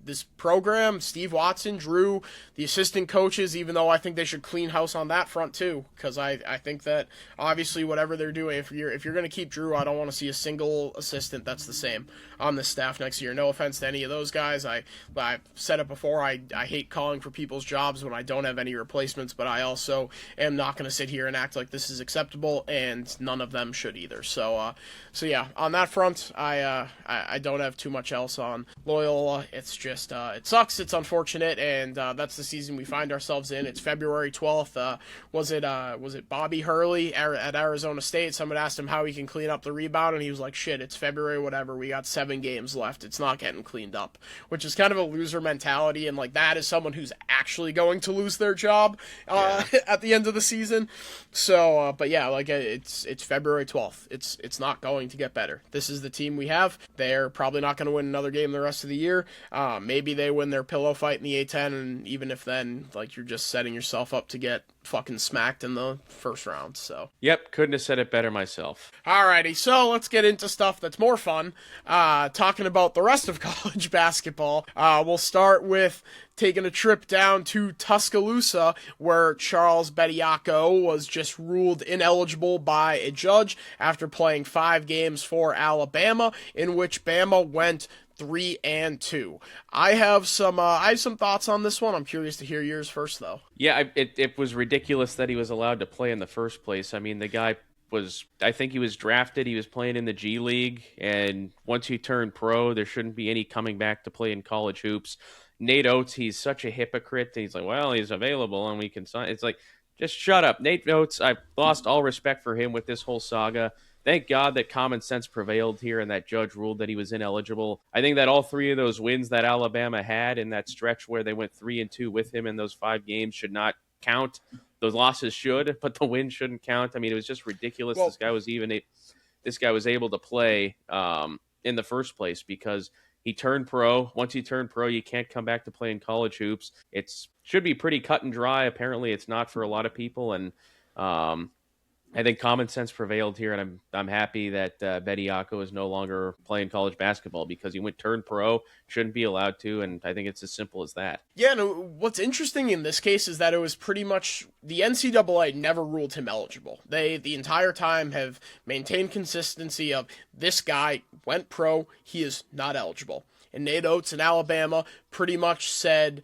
this program, Steve Watson, Drew, the assistant coaches, even though I think they should clean house on that front too, because I think that obviously whatever they're doing, if you're going to keep Drew, I don't want to see a single assistant that's the same on this staff next year. No offense to any of those guys. I've said it before. I hate calling for people's jobs when I don't have any replacements, but I also am not going to sit here and act like this is acceptable, and none of them should either. So yeah, on that front, I don't have too much else on Loyola. It's just it sucks. It's unfortunate, and that's the season we find ourselves in. It's February 12th. Was it Bobby Hurley at Arizona State? Someone asked him how he can clean up the rebound, and he was like, "Shit, it's February, whatever. We got 7 games left. It's not getting cleaned up," which is kind of a loser mentality, and like that is someone who's actually going to lose their job at the end of the season. So, but yeah, like it's February 12th. It's not going to get better. This is the team we have. They're probably not going to win another game the rest of the year. Maybe they win their pillow fight in the A-10, and even if then, like, you're just setting yourself up to get fucking smacked in the first round. So yep, couldn't have said it better myself. Alrighty, so let's get into stuff that's more fun. Talking about the rest of college basketball. We'll start with taking a trip down to Tuscaloosa, where Charles Bediako was just ruled ineligible by a judge after playing 5 games for Alabama, in which Bama went 3-2. I have some thoughts on this one. I'm curious to hear yours first, though. Yeah, it was ridiculous that he was allowed to play in the first place. I mean, the guy I think he was drafted, he was playing in the G League, and once he turned pro, there shouldn't be any coming back to play in college hoops. Nate Oates, he's such a hypocrite. He's like, well, he's available and we can sign. It's like, just shut up. Nate Oates, I've lost all respect for him with this whole saga. thank God that common sense prevailed here and that judge ruled that he was ineligible. I think that all three of those wins that Alabama had in that stretch where they went 3-2 with him in those 5 games should not count. Those losses should, but the win shouldn't count. I mean, it was just ridiculous. Well, this guy was able to play in the first place because he turned pro. Once you turn pro, you can't come back to playing college hoops. It should be pretty cut and dry. Apparently, it's not for a lot of people, and I think common sense prevailed here, and I'm happy that Bediako is no longer playing college basketball because he turned pro, shouldn't be allowed to, and I think it's as simple as that. Yeah, no, what's interesting in this case is that it was pretty much the NCAA never ruled him eligible. They, the entire time, have maintained consistency of this guy went pro, he is not eligible. And Nate Oates in Alabama pretty much said,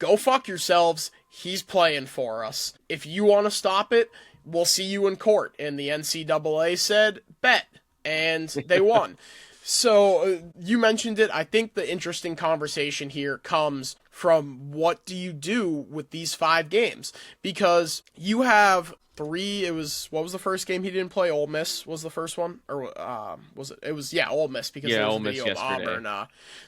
go fuck yourselves, he's playing for us. If you want to stop it, we'll see you in court. And the NCAA said, bet. And they won. So you mentioned it. I think the interesting conversation here comes from what do you do with these 5 games? Because you have 3, what was the first game he didn't play? Ole Miss was the first one? Or was it? It was, Ole Miss because there was a video of Auburn.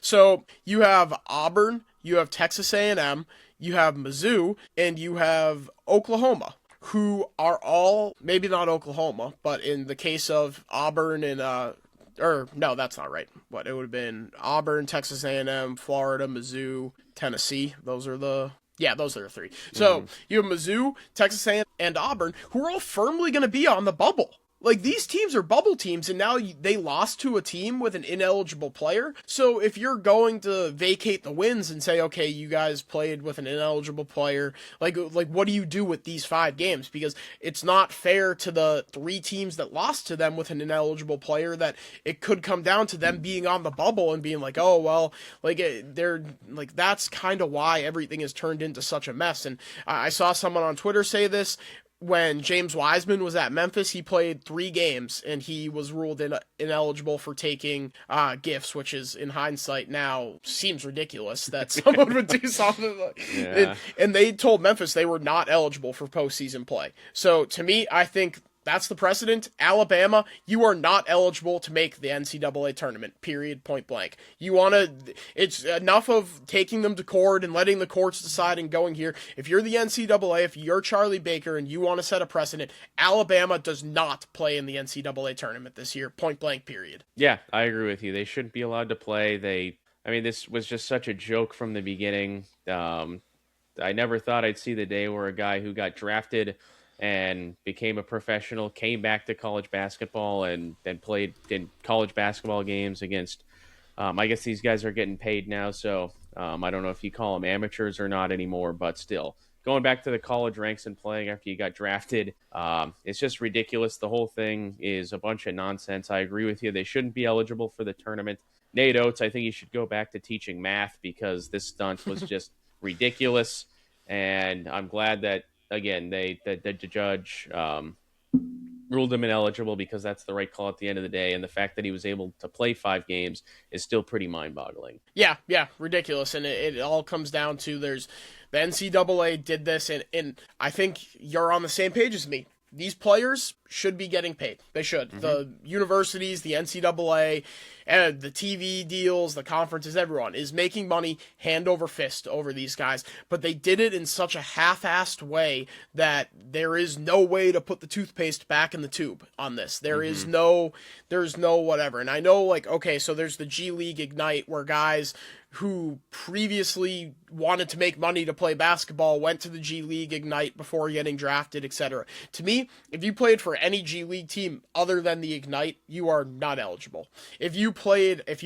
So you have Auburn, you have Texas A&M, you have Mizzou, and you have Oklahoma, who are all, maybe not Oklahoma, but in the case of Auburn and, no, that's not right. It would have been Auburn, Texas A&M, Florida, Mizzou, Tennessee. Those are the 3. So you have Mizzou, Texas A&M, and Auburn, who are all firmly going to be on the bubble. Like, these teams are bubble teams, and now they lost to a team with an ineligible player. So if you're going to vacate the wins and say, okay, you guys played with an ineligible player, like what do you do with these 5 games? Because it's not fair to the 3 teams that lost to them with an ineligible player that it could come down to them being on the bubble and being like, oh, well, like, they're like, that's kind of why everything has turned into such a mess. And I saw someone on Twitter say this. When James Wiseman was at Memphis, he played 3 games, and he was ruled ineligible for taking gifts, which is, in hindsight now, seems ridiculous that someone would do something like that. And they told Memphis they were not eligible for postseason play. So, to me, I think that's the precedent. Alabama, you are not eligible to make the NCAA tournament, period, point blank. It's enough of taking them to court and letting the courts decide and going here. If you're the NCAA, if you're Charlie Baker and you want to set a precedent, Alabama does not play in the NCAA tournament this year, point blank, period. Yeah, I agree with you. They shouldn't be allowed to play. This was just such a joke from the beginning. I never thought I'd see the day where a guy who got drafted and became a professional, came back to college basketball and then played in college basketball games against, I guess these guys are getting paid now, so I don't know if you call them amateurs or not anymore, but still, going back to the college ranks and playing after you got drafted, it's just ridiculous. The whole thing is a bunch of nonsense. I agree with you. They shouldn't be eligible for the tournament. Nate Oates, I think he should go back to teaching math because this stunt was just ridiculous, and I'm glad that again, the judge ruled him ineligible because that's the right call at the end of the day, and the fact that he was able to play 5 games is still pretty mind-boggling. Yeah, ridiculous, and it all comes down to the NCAA did this, and I think you're on the same page as me. These players should be getting paid. They should. Mm-hmm. The universities, the NCAA, and the TV deals, the conferences, everyone is making money hand over fist over these guys. But they did it in such a half-assed way that there is no way to put the toothpaste back in the tube on this. There's no whatever. And I know, okay, so there's the G League Ignite where guys who previously wanted to make money to play basketball went to the G League Ignite before getting drafted, etc. To me, if you played for any G League team other than the Ignite, you are not eligible. If you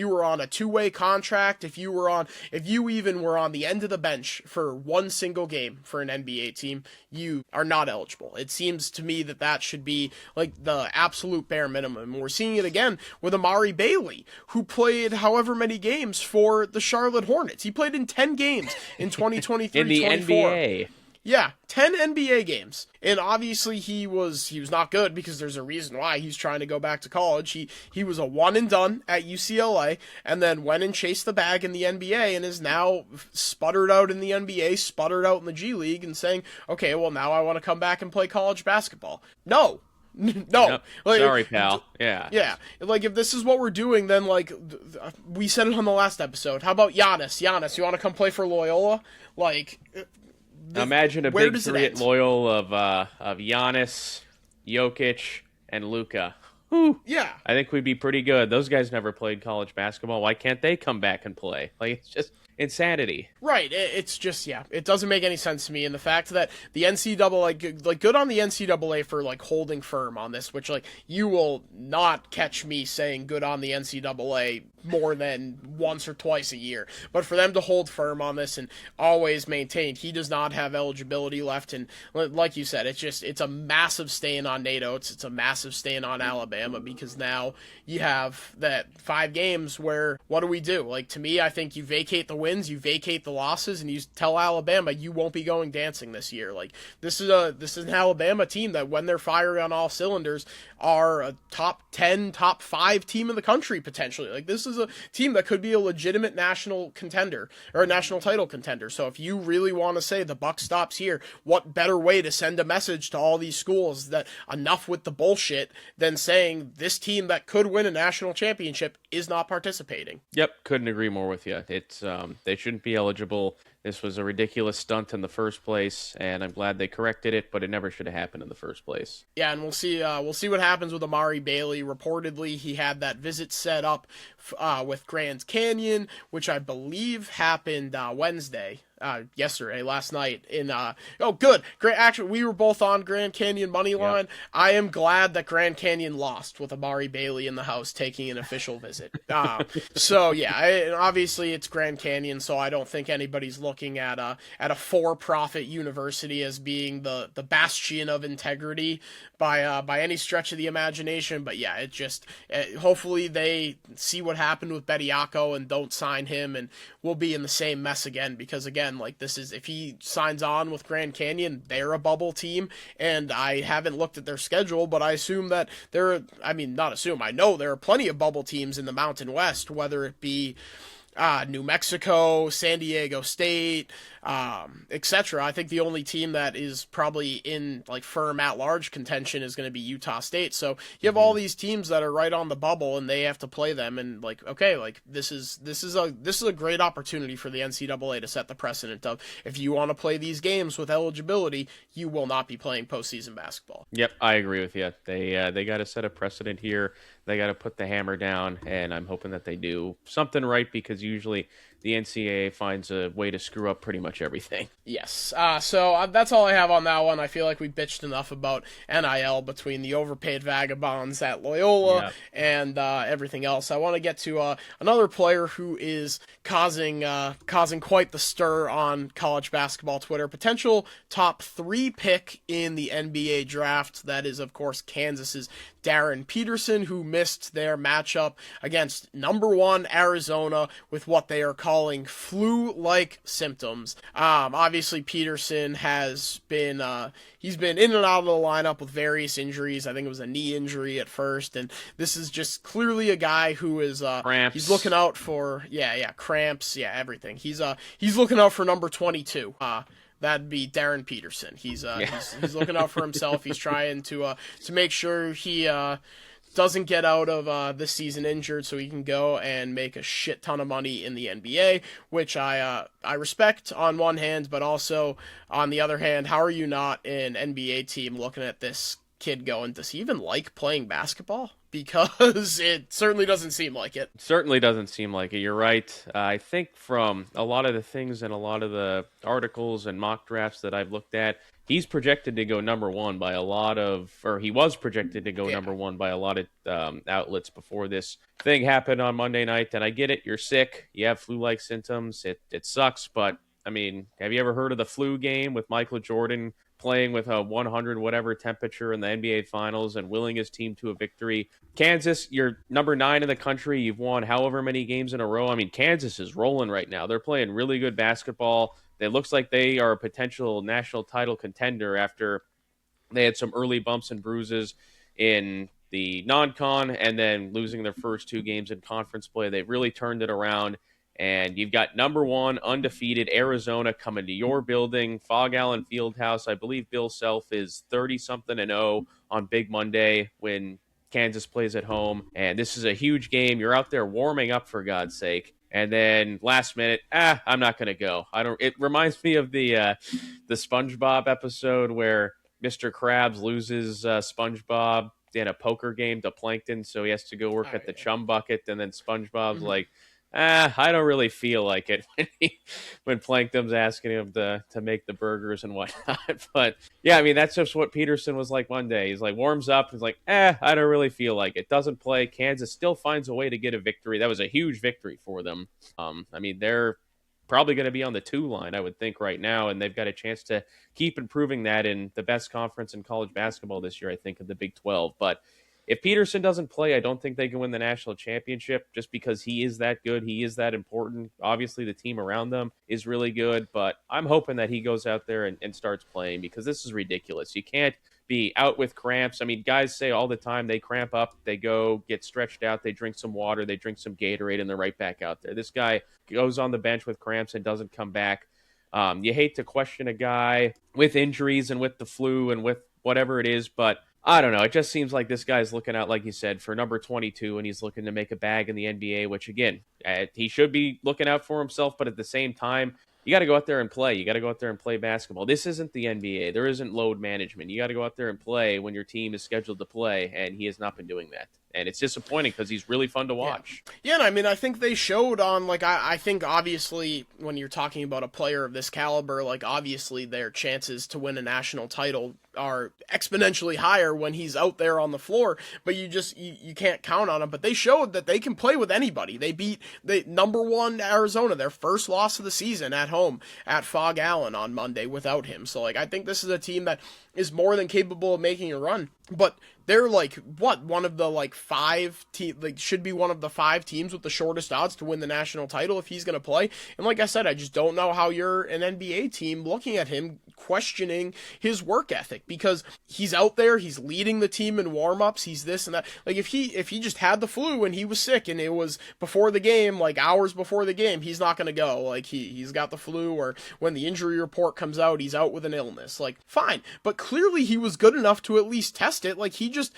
were on a 2-way contract, if you even were on the end of the bench for one single game for an NBA team, you are not eligible. It seems to me that should be the absolute bare minimum. We're seeing it again with Amari Bailey, who played however many games for the Charlotte Hornets. He played in 10 games in 2023-24. In the NBA. Yeah, 10 NBA games. And obviously he was not good because there's a reason why he's trying to go back to college. He was a one and done at UCLA and then went and chased the bag in the NBA and is now sputtered out in the NBA, sputtered out in the G League and saying, okay, well now I want to come back and play college basketball. No. No. Like, sorry, pal. Yeah. Yeah. Like, if this is what we're doing, then, like, we said it on the last episode. How about Giannis? Giannis, you want to come play for Loyola? Like, imagine a where big does it three at end? Loyola of Giannis, Jokic, and Luka. Yeah. I think we'd be pretty good. Those guys never played college basketball. Why can't they come back and play? Like, it's just insanity. Right. It's just, yeah, it doesn't make any sense to me. And the fact that the NCAA, like, good on the NCAA for, like, holding firm on this, which, like, you will not catch me saying good on the NCAA more than once or twice a year. But for them to hold firm on this and always maintain he does not have eligibility left, and like you said, it's a massive stain on NATO. It's a massive stain on Alabama, because now you have that 5 games where, what do? Like, to me, I think you vacate the wins, you vacate the losses, and you tell Alabama you won't be going dancing this year. Like, this is an Alabama team that, when they're firing on all cylinders, are a top 10, top 5 team in the country potentially. Like, this is a team that could be a legitimate national contender, or a national title contender. So if you really want to say the buck stops here, what better way to send a message to all these schools that enough with the bullshit than saying this team that could win a national championship is not participating? Yep, couldn't agree more with you. It's they shouldn't be eligible. This was a ridiculous stunt in the first place, and I'm glad they corrected it, but it never should have happened in the first place. Yeah, and we'll see what happens with Amari Bailey. Reportedly, he had that visit set up with Grand Canyon, which I believe happened Wednesday. Last night good. Actually, we were both on Grand Canyon money line. Yep. I am glad that Grand Canyon lost with Amari Bailey in the house taking an official visit. So yeah, obviously it's Grand Canyon, so I don't think anybody's looking at a for-profit university as being the bastion of integrity by any stretch of the imagination. But yeah, it just hopefully they see what happened with Bediako and don't sign him, and we'll be in the same mess again, because again, like, this is, if he signs on with Grand Canyon, they're a bubble team, and I haven't looked at their schedule, but I assume that I know there are plenty of bubble teams in the Mountain West, whether it be New Mexico, San Diego State, etc. I think the only team that is probably in, like, firm at-large contention is going to be Utah State. So you have all these teams that are right on the bubble, and they have to play them. And, like, okay, like, this is a great opportunity for the NCAA to set the precedent of, if you want to play these games with eligibility, you will not be playing postseason basketball. Yep, I agree with you. They got to set a precedent here. They got to put the hammer down, and I'm hoping that they do something right, because usually the NCAA finds a way to screw up pretty much everything. Yes. So that's all I have on that one. I feel like we bitched enough about NIL between the overpaid vagabonds at Loyola and everything else. I want to get to another player who is causing quite the stir on college basketball Twitter. Potential top 3 pick in the NBA draft. That is, of course, Kansas's Darren Peterson, who missed their matchup against number 1 Arizona with what they are calling flu-like symptoms. Obviously, Peterson has been he's been in and out of the lineup with various injuries. I think it was a knee injury at first, and this is just clearly a guy who is cramps. He's looking out for cramps, everything. He's looking out for number 22. That'd be Darren Peterson. He's looking out for himself. He's trying to make sure he doesn't get out of this season injured, so he can go and make a shit ton of money in the NBA, which I respect on one hand, but also on the other hand, how are you not an NBA team looking at this kid going, does he even like playing basketball? Because it certainly doesn't seem like it. Certainly doesn't seem like it. You're right. I think from a lot of the things and a lot of the articles and mock drafts that I've looked at, he's projected to go number 1 by a lot of, or he was projected to go number 1 by a lot of outlets before this thing happened on Monday night. And I get it. You're sick. You have flu-like symptoms. It sucks. But, I mean, have you ever heard of the flu game with Michael Jordan playing with a 100 whatever temperature in the NBA Finals and willing his team to a victory? Kansas, you're number 9 in the country. You've won however many games in a row. I mean, Kansas is rolling right now. They're playing really good basketball. It looks like they are a potential national title contender after they had some early bumps and bruises in the non-con and then losing their first 2 games in conference play. They've really turned it around. And you've got number 1 undefeated Arizona coming to your building, Fog Allen Fieldhouse. I believe Bill Self is 30-something-0 on Big Monday when Kansas plays at home. And this is a huge game. You're out there warming up, for God's sake. And then last minute, I'm not going to go. It reminds me of the SpongeBob episode where Mr. Krabs loses SpongeBob in a poker game to Plankton, so he has to go work at the chum bucket, and then SpongeBob's like, I don't really feel like it when Plankton's asking him to make the burgers and whatnot. But yeah, I mean, that's just what Peterson was like one day. He's like, warms up, he's like, I don't really feel like it. Doesn't play. Kansas still finds a way to get a victory. That was a huge victory for them. I mean, they're probably going to be on the 2 line, I would think, right now, and they've got a chance to keep improving that in the best conference in college basketball this year, I think, in the Big 12. But if Peterson doesn't play, I don't think they can win the national championship just because he is that good. He is that important. Obviously, the team around them is really good, but I'm hoping that he goes out there and starts playing because this is ridiculous. You can't be out with cramps. I mean, guys say all the time they cramp up, they go get stretched out, they drink some water, they drink some Gatorade, and they're right back out there. This guy goes on the bench with cramps and doesn't come back. You hate to question a guy with injuries and with the flu and with whatever it is, but I don't know. It just seems like this guy's looking out, like you said, for number 22, and he's looking to make a bag in the NBA, which, again, he should be looking out for himself, but at the same time, you got to go out there and play. You got to go out there and play basketball. This isn't the NBA. There isn't load management. You got to go out there and play when your team is scheduled to play, and he has not been doing that. And it's disappointing because he's really fun to watch. Yeah, and I mean, I think they showed on, like, I think obviously when you're talking about a player of this caliber, like, obviously their chances to win a national title are exponentially higher when he's out there on the floor, but you can't count on him. But they showed that they can play with anybody. They beat the number 1 Arizona, their first loss of the season at home at Fog Allen on Monday without him. So, like, I think this is a team that is more than capable of making a run. But they're like one of the 5 should be one of the 5 teams with the shortest odds to win the national title if he's going to play. And like I said, I just don't know how you're an NBA team looking at him questioning his work ethic, because he's out there, he's leading the team in warm-ups, he's this and that. Like, if he just had the flu and he was sick and it was before the game, like hours before the game, he's not going to go. Like, he's got the flu, or when the injury report comes out, he's out with an illness. Like, fine. But clearly he was good enough to at least test it. Like, he just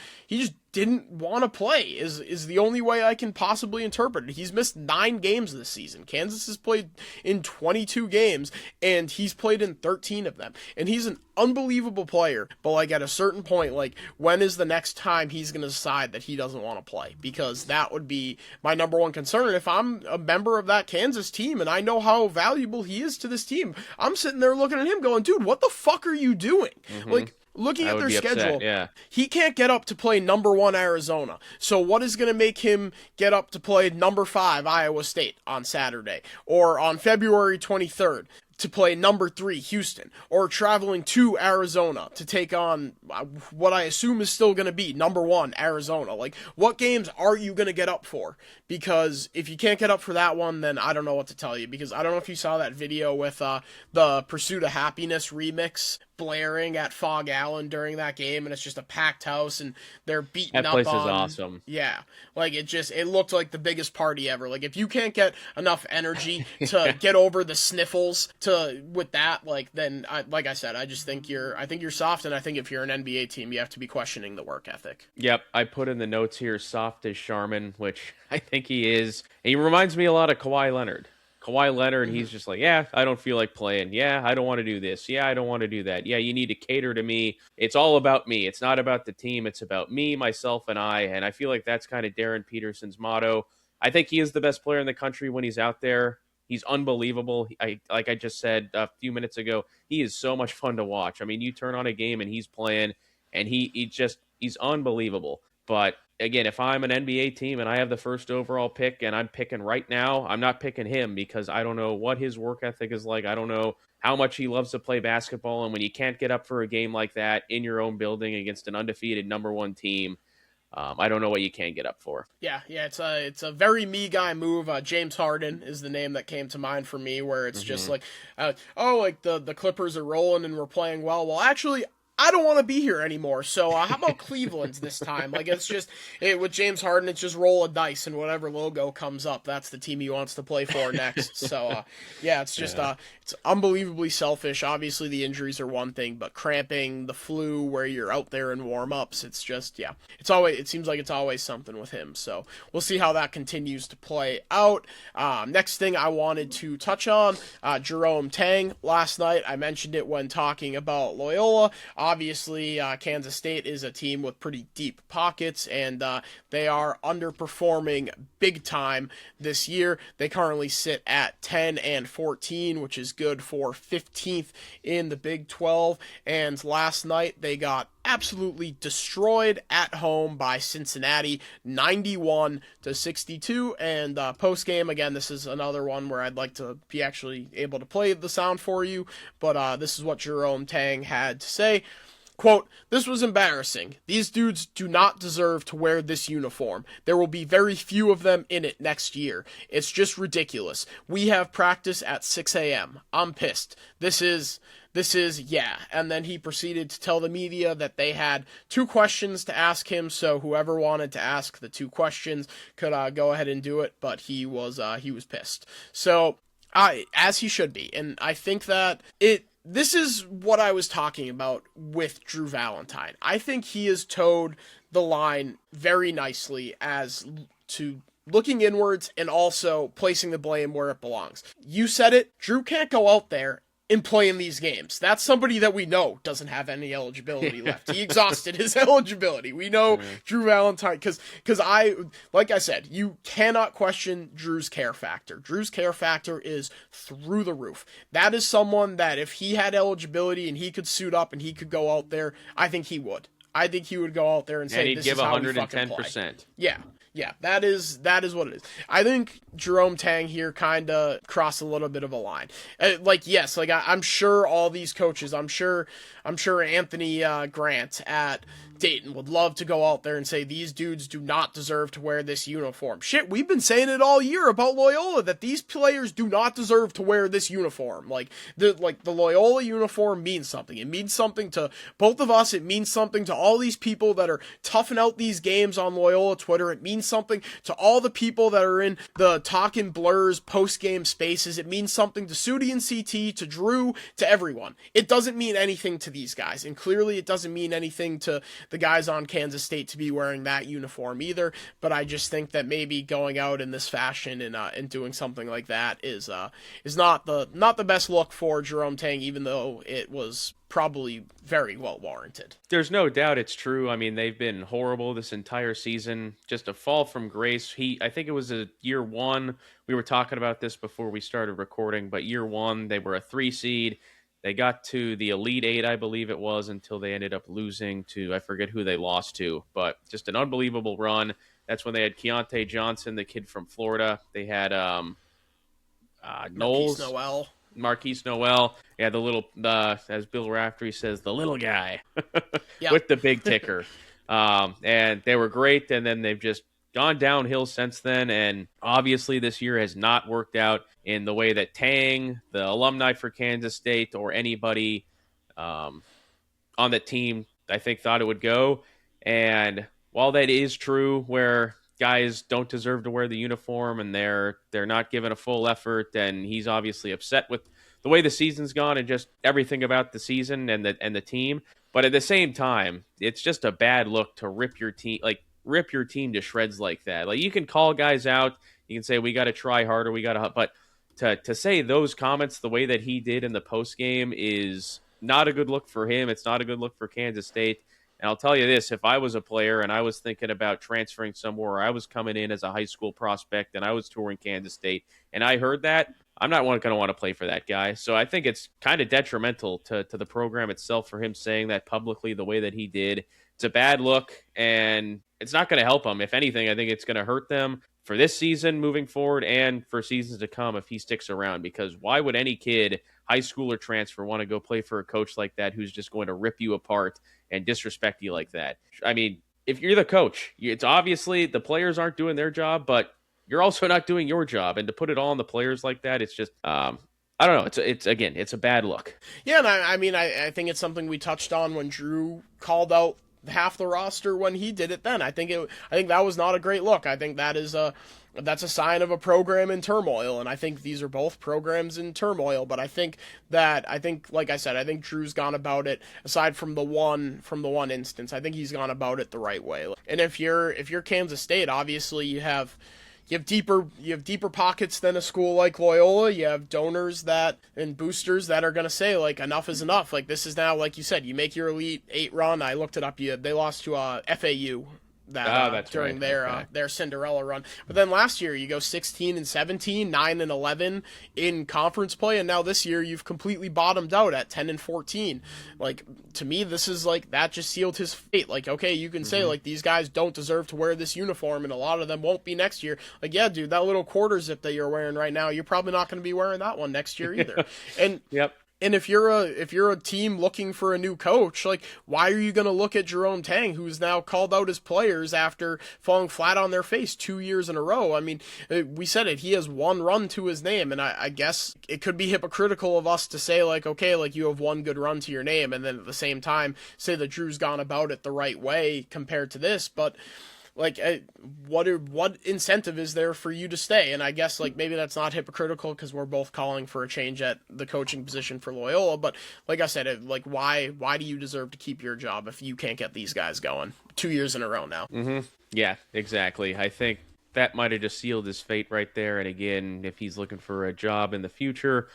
didn't want to play is the only way I can possibly interpret it. He's missed 9 games this season. Kansas has played in 22 games, and he's played in 13 of them. And he's an unbelievable player, but like at a certain point, like, when is the next time he's going to decide that he doesn't want to play? Because that would be my number 1 concern. And if I'm a member of that Kansas team and I know how valuable he is to this team, I'm sitting there looking at him going, dude, what the fuck are you doing? Mm-hmm. Like, looking at their schedule, yeah. He can't get up to play number 1 Arizona. So what is going to make him get up to play number 5 Iowa State on Saturday? Or on February 23rd to play number 3 Houston? Or traveling to Arizona to take on what I assume is still going to be number 1 Arizona? Like, what games are you going to get up for? Because if you can't get up for that one, then I don't know what to tell you. Because I don't know if you saw that video with the Pursuit of Happiness remix blaring at Fog Allen during that game, and it's just a packed house, and they're beating up on... That place is awesome. Yeah. Like, it looked like the biggest party ever. Like, if you can't get enough energy to get over the sniffles with that, like, then, like I said, I think you're soft, and I think if you're an NBA team, you have to be questioning the work ethic. Yep, I put in the notes here, soft as Charmin, which I think he is. He reminds me a lot of Kawhi Leonard. He's just like, yeah, I don't feel like playing. Yeah, I don't want to do this. Yeah, I don't want to do that. Yeah, you need to cater to me. It's all about me. It's not about the team. It's about me, myself, and I. And I feel like that's kind of Darren Peterson's motto. I think he is the best player in the country when he's out there. He's unbelievable. Like I just said a few minutes ago, he is so much fun to watch. I mean, you turn on a game and he's playing, and he's unbelievable. But again, if I'm an NBA team and I have the first overall pick and I'm picking right now, I'm not picking him because I don't know what his work ethic is like. I don't know how much he loves to play basketball. And when you can't get up for a game like that in your own building against an undefeated number 1 team, I don't know what you can get up for. Yeah, it's a very me guy move. James Harden is the name that came to mind for me, where it's just like, like the Clippers are rolling and we're playing well. Well, actually, I don't want to be here anymore. So how about Cleveland this time? Like, it's just with James Harden, it's just roll a dice and whatever logo comes up, that's the team he wants to play for next. So it's just it's unbelievably selfish. Obviously, the injuries are one thing, but cramping, the flu, where you're out there in warm ups, it's just it seems like it's always something with him. So we'll see how that continues to play out. Next thing I wanted to touch on, Jerome Tang last night. I mentioned it when talking about Loyola. Obviously, Kansas State is a team with pretty deep pockets, and they are underperforming big time this year. They currently sit at 10-14, which is good for 15th in the Big 12. And last night they got absolutely destroyed at home by Cincinnati, 91-62. And post-game, again, this is another one where I'd like to be actually able to play the sound for you, but this is what Jerome Tang had to say. Quote, "This was embarrassing. These dudes do not deserve to wear this uniform. There will be very few of them in it next year. It's just ridiculous. We have practice at 6 a.m. I'm pissed. This is, And then he proceeded to tell the media that they had 2 questions to ask him, so whoever wanted to ask the 2 questions could go ahead and do it, but he was pissed. So, as he should be, and I think that this is what I was talking about with Drew Valentine. I think he has towed the line very nicely as to looking inwards and also placing the blame where it belongs. You said it, Drew can't go out there and play in these games. That's somebody that we know doesn't have any eligibility left. He exhausted his eligibility. We know Drew Valentine, because like I said, you cannot question Drew's care factor. Drew's care factor is through the roof. That is someone that if he had eligibility and he could suit up and he could go out there, I think he would. I think he would go out there and say, he'd this give is how we fucking 110%. play. Yeah, that is what it is. I think Jerome Tang here kind of crossed a little bit of a line. I'm sure all these coaches, I'm sure Anthony Grant at Dayton would love to go out there and say these dudes do not deserve to wear this uniform. Shit, we've been saying it all year about Loyola, that these players do not deserve to wear this uniform. The Loyola uniform means something. It means something to both of us. It means something to all these people that are toughing out these games on Loyola Twitter. It means something to all the people that are in the Talkin' Blurs post-game spaces. It means something to Sudi and CT, to Drew, to everyone. It doesn't mean anything to these guys, and clearly it doesn't mean anything to the guys on Kansas State to be wearing that uniform either, but I just think that maybe going out in this fashion and doing something like that is not the best look for Jerome Tang, even though it was probably very well warranted. There's no doubt it's true. I mean, they've been horrible this entire season. Just a fall from grace. I think it was year 1. We were talking about this before we started recording, but year 1, they were a 3 seed. They got to the Elite 8, I believe it was, until they ended up losing to, I forget who they lost to, but just an unbelievable run. That's when they had Keontae Johnson, the kid from Florida. They had Marquise Noel. Yeah, the little, as Bill Raftery says, the little guy with the big ticker. And they were great, and then they've just gone downhill since then, and obviously this year has not worked out in the way that Tang, the alumni for Kansas State, or anybody on the team, I think, thought it would go. And while that is true, where guys don't deserve to wear the uniform and they're not given a full effort, and he's obviously upset with the way the season's gone and just everything about the season and the team. But at the same time, it's just a bad look to rip your team to shreds like that. Like, you can call guys out, you can say we got to try harder, but to say those comments the way that he did in the post game is not a good look for him. It's not a good look for Kansas State. And I'll tell you this, if I was a player and I was thinking about transferring somewhere, or I was coming in as a high school prospect and I was touring Kansas State and I heard that, I'm not going to want to play for that guy. So I think it's kind of detrimental to the program itself for him saying that publicly the way that he did. It's a bad look, and it's not going to help them. If anything, I think it's going to hurt them for this season moving forward and for seasons to come if he sticks around. Because why would any kid, high school or transfer, want to go play for a coach like that who's just going to rip you apart and disrespect you like that? I mean, if you're the coach, it's obviously the players aren't doing their job, but you're also not doing your job. And to put it all on the players like that, it's just, I I don't know. It's a bad look. Yeah, and I mean, I think it's something we touched on when Drew called out half the roster when he did it then. I think that was not a great look. I think that's a sign of a program in turmoil, and I think these are both programs in turmoil. But I think, like I said, I think Drew's gone about it, aside from the one instance, I think he's gone about it the right way. And if you're Kansas State, obviously you have deeper pockets than a school like Loyola. You have donors and boosters that are going to say, like, enough is enough. Like, this is now, like you said, you make your Elite Eight run. I looked it up. They lost to FAU during right. their Cinderella run. But then last year you go 16-17, 9-11 in conference play, and now this year you've completely bottomed out at 10-14. Like, to me, this is like, that just sealed his fate. Like, okay, you can say like, these guys don't deserve to wear this uniform, and a lot of them won't be next year. Like, yeah, dude, that little quarter zip that you're wearing right now, you're probably not going to be wearing that one next year either. And yep. And if you're a team looking for a new coach, like, why are you going to look at Jerome Tang, who's now called out his players after falling flat on their face 2 years in a row? I mean, we said it. He has one run to his name, and I guess it could be hypocritical of us to say, like, okay, like, you have one good run to your name, and then at the same time say that Drew's gone about it the right way compared to this. But like, what incentive is there for you to stay? And I guess, like, maybe that's not hypocritical because we're both calling for a change at the coaching position for Loyola. But like I said, like, why do you deserve to keep your job if you can't get these guys going 2 years in a row now? Mm-hmm. Yeah, exactly. I think that might have just sealed his fate right there. And again, if he's looking for a job in the future,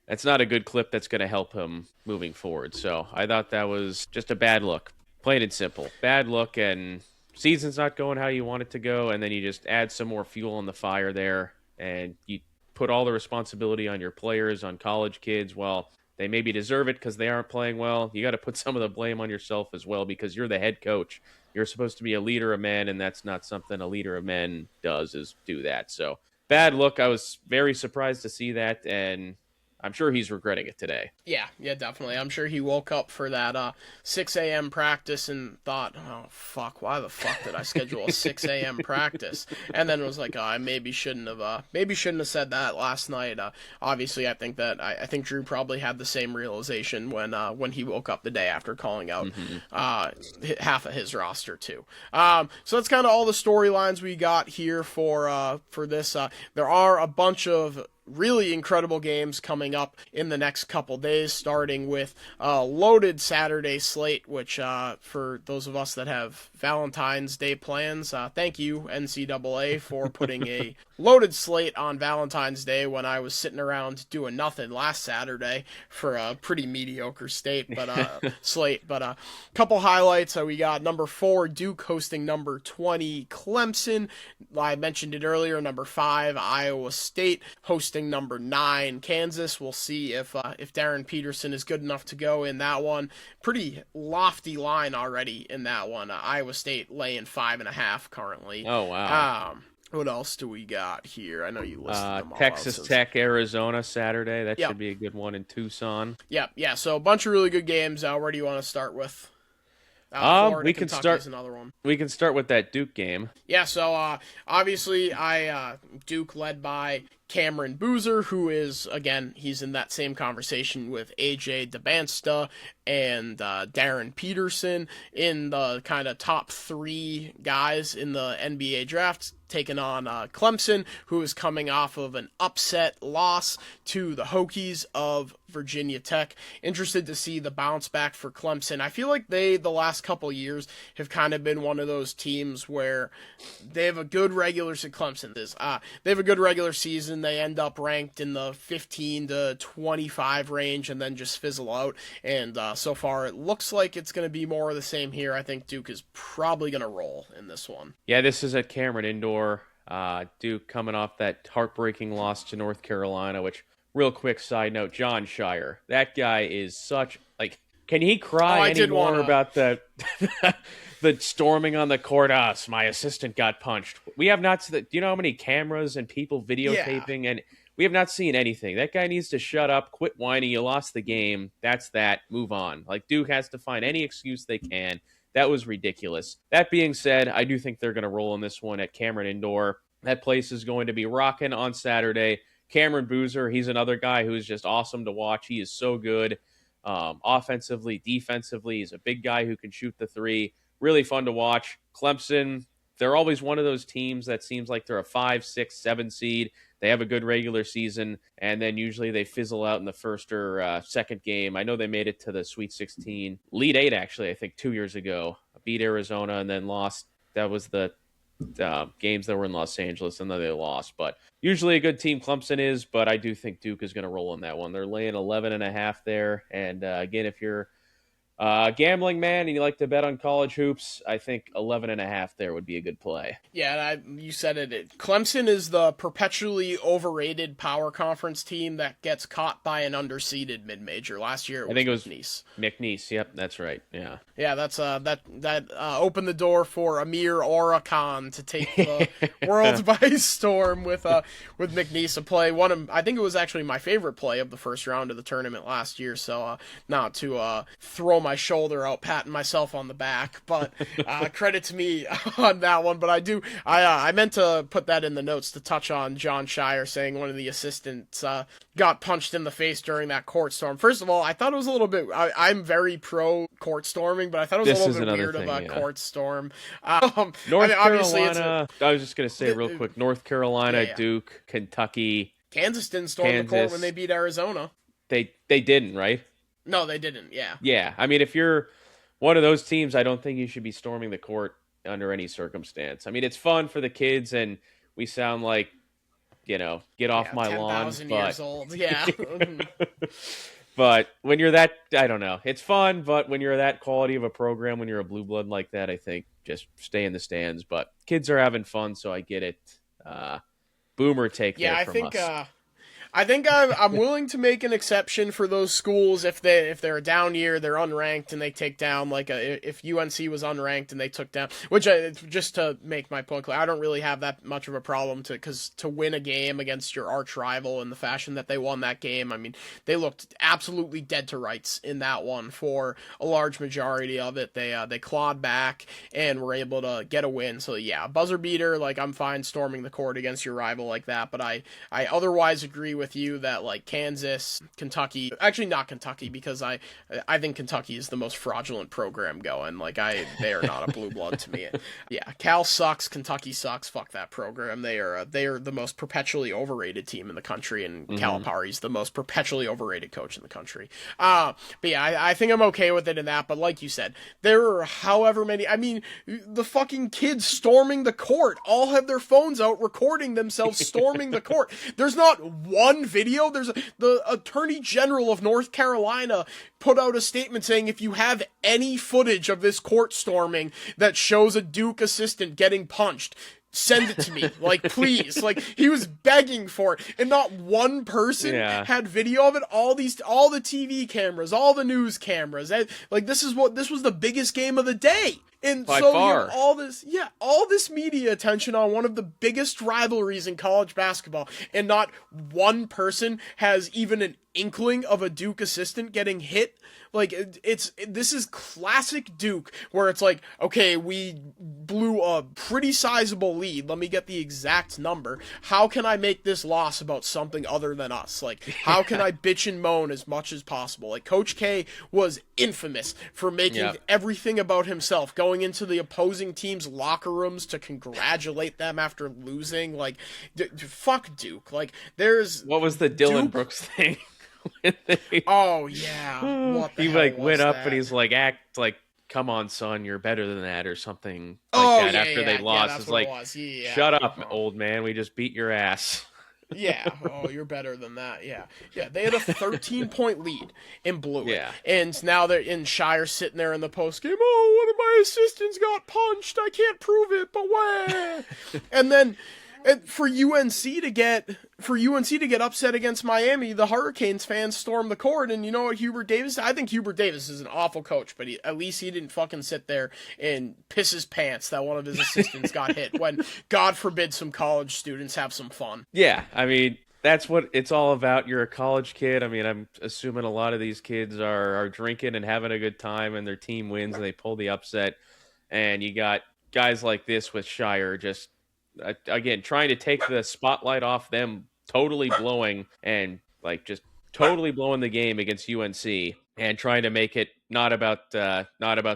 that's not a good clip that's going to help him moving forward. So I thought that was just a bad look, plain and simple. Bad look, and season's not going how you want it to go, and then you just add some more fuel on the fire there, and you put all the responsibility on your players, on college kids. Well, they maybe deserve it because they aren't playing well. You got to put some of the blame on yourself as well because you're the head coach. You're supposed to be a leader of men, and that's not something a leader of men does, is do that. So bad look. I was very surprised to see that, and I'm sure he's regretting it today. Yeah, definitely. I'm sure he woke up for that 6 a.m. practice and thought, oh, fuck, why the fuck did I schedule a 6 a.m. practice? And then was like, oh, I maybe shouldn't have said that last night. Obviously, I think Drew probably had the same realization when he woke up the day after calling out half of his roster too. So that's kind of all the storylines we got here for this. There are a bunch of really incredible games coming up in the next couple days, starting with a loaded Saturday slate, which for those of us that have Valentine's Day plans, thank you, NCAA, for putting a loaded slate on Valentine's Day when I was sitting around doing nothing last Saturday for a pretty mediocre slate. But a couple highlights. We got number 4, Duke hosting number 20, Clemson. I mentioned it earlier. Number 5, Iowa State hosting number 9, Kansas. We'll see if Darren Peterson is good enough to go in that one. Pretty lofty line already in that one. Iowa State laying 5.5 currently. Oh, wow. What else do we got here? I know you listed them all. Texas Tech, Arizona, Saturday. That should be a good one in Tucson. Yeah. So a bunch of really good games. Where do you want to start with? We can start. Another one. We can start with that Duke game. Yeah. So obviously, Duke led by Cameron Boozer, who is, again, he's in that same conversation with AJ DeBansta and Darren Peterson in the kind of top 3 guys in the NBA draft, taking on Clemson, who is coming off of an upset loss to the Hokies of Virginia Tech. Interested to see the bounce back for Clemson. I feel like the last couple years have kind of been one of those teams where they have a good regular season. Clemson is. They have a good regular season. They end up ranked in the 15 to 25 range and then just fizzle out. And so far, it looks like it's going to be more of the same here. I think Duke is probably going to roll in this one. Yeah, this is at Cameron Indoor. Duke coming off that heartbreaking loss to North Carolina, which, real quick side note, John Shire. That guy is such, like, can he cry anymore about the the storming on the court? My assistant got punched. We have not, do you know how many cameras and people videotaping? Yeah. And we have not seen anything. That guy needs to shut up, quit whining. You lost the game. That's that. Move on. Like, Duke has to find any excuse they can. That was ridiculous. That being said, I do think they're going to roll in this one at Cameron Indoor. That place is going to be rocking on Saturday. Cameron Boozer, he's another guy who's just awesome to watch. He is so good offensively, defensively. He's a big guy who can shoot the three. Really fun to watch. Clemson, they're always one of those teams that seems like they're a 5, 6, 7 seed. They have a good regular season, and then usually they fizzle out in the first or second game. I know they made it to the Sweet 16. Elite 8, actually, I think 2 years ago. Beat Arizona and then lost. That was the games that were in Los Angeles, and then they lost. But usually a good team Clemson is, but I do think Duke is going to roll in that one. They're laying 11.5 there. And again, if you're gambling man and you like to bet on college hoops, I think 11.5 there would be a good play. Yeah, you said it. Clemson is the perpetually overrated power conference team that gets caught by an underseeded mid-major. Last year, I think it was McNeese. McNeese, yep, that's right. Yeah, yeah, that's that opened the door for Amir Orakan to take the world by storm with McNeese a play. I think it was actually my favorite play of the first round of the tournament last year. So not to throw my shoulder out, patting myself on the back, but credit to me on that one. But I meant to put that in the notes to touch on John Shire saying one of the assistants got punched in the face during that court storm. First of all, I thought it was a little bit, I'm very pro court storming, but I thought it was a little bit weird of a court storm. North Carolina, I was just going to say real quick, North Carolina, yeah. Duke, Kentucky. Kansas didn't storm the court when they beat Arizona. They didn't, right? No, they didn't, yeah. Yeah, I mean, if you're one of those teams, I don't think you should be storming the court under any circumstance. I mean, it's fun for the kids, and we sound like, get off my lawn. 10,000 years old, yeah. But when you're that, I don't know. It's fun, but when you're that quality of a program, when you're a blue blood like that, I think just stay in the stands. But kids are having fun, so I get it. Boomer take there from us. I think I'm willing to make an exception for those schools if they're a down year, they're unranked, and they take down if UNC was unranked and they took down, just to make my point clear, I don't really have that much of a problem to win a game against your arch rival in the fashion that they won that game. I mean, they looked absolutely dead to rights in that one for a large majority of it. They clawed back and were able to get a win. So yeah, buzzer beater. I'm fine storming the court against your rival like that, but I otherwise agree with you that Kansas, Kentucky, actually not Kentucky, because I think Kentucky is the most fraudulent program going. They are not a blue blood to me. Yeah, Cal sucks, Kentucky sucks. Fuck that program. They are the most perpetually overrated team in the country, and Calipari's the most perpetually overrated coach in the country. But yeah, I think I'm okay with it in that. But like you said, there are however many. I mean, the fucking kids storming the court all have their phones out recording themselves storming the court. There's not one video. The Attorney General of North Carolina put out a statement saying if you have any footage of this court storming that shows a Duke assistant getting punched, send it to me, please. He was begging for it, and not one person had video of it. All the TV cameras, all the news cameras. This was the biggest game of the day. And by so far. You have all this media attention on one of the biggest rivalries in college basketball, and not one person has even an inkling of a Duke assistant getting hit. This is classic Duke, where it's okay, we blew a pretty sizable lead. Let me get the exact number. How can I make this loss about something other than us? How can I bitch and moan as much as possible? Coach K was infamous for making everything about himself, going into the opposing team's locker rooms to congratulate them after losing. Fuck Duke. What was the Dylan Duke? Brooks thing? Oh yeah, what the he hell went was up that? And he's act come on son, you're better than that, or something after they lost. That's what it was. Yeah, shut up, old man, we just beat your ass. Yeah, you're better than that. Yeah, they had a 13-point lead and blew it. Yeah. And now they're in Shire sitting there in the post game. Oh, one of my assistants got punched. I can't prove it, but why? And then for UNC to get upset against Miami, the Hurricanes fans stormed the court, and you know what Hubert Davis? I think Hubert Davis is an awful coach, but at least he didn't fucking sit there and piss his pants that one of his assistants got hit when, God forbid, some college students have some fun. Yeah, I mean, that's what it's all about. You're a college kid. I mean, I'm assuming a lot of these kids are drinking and having a good time, and their team wins and they pull the upset, and you got guys like this with Shire just again trying to take the spotlight off them totally blowing the game against UNC and trying to make it not about the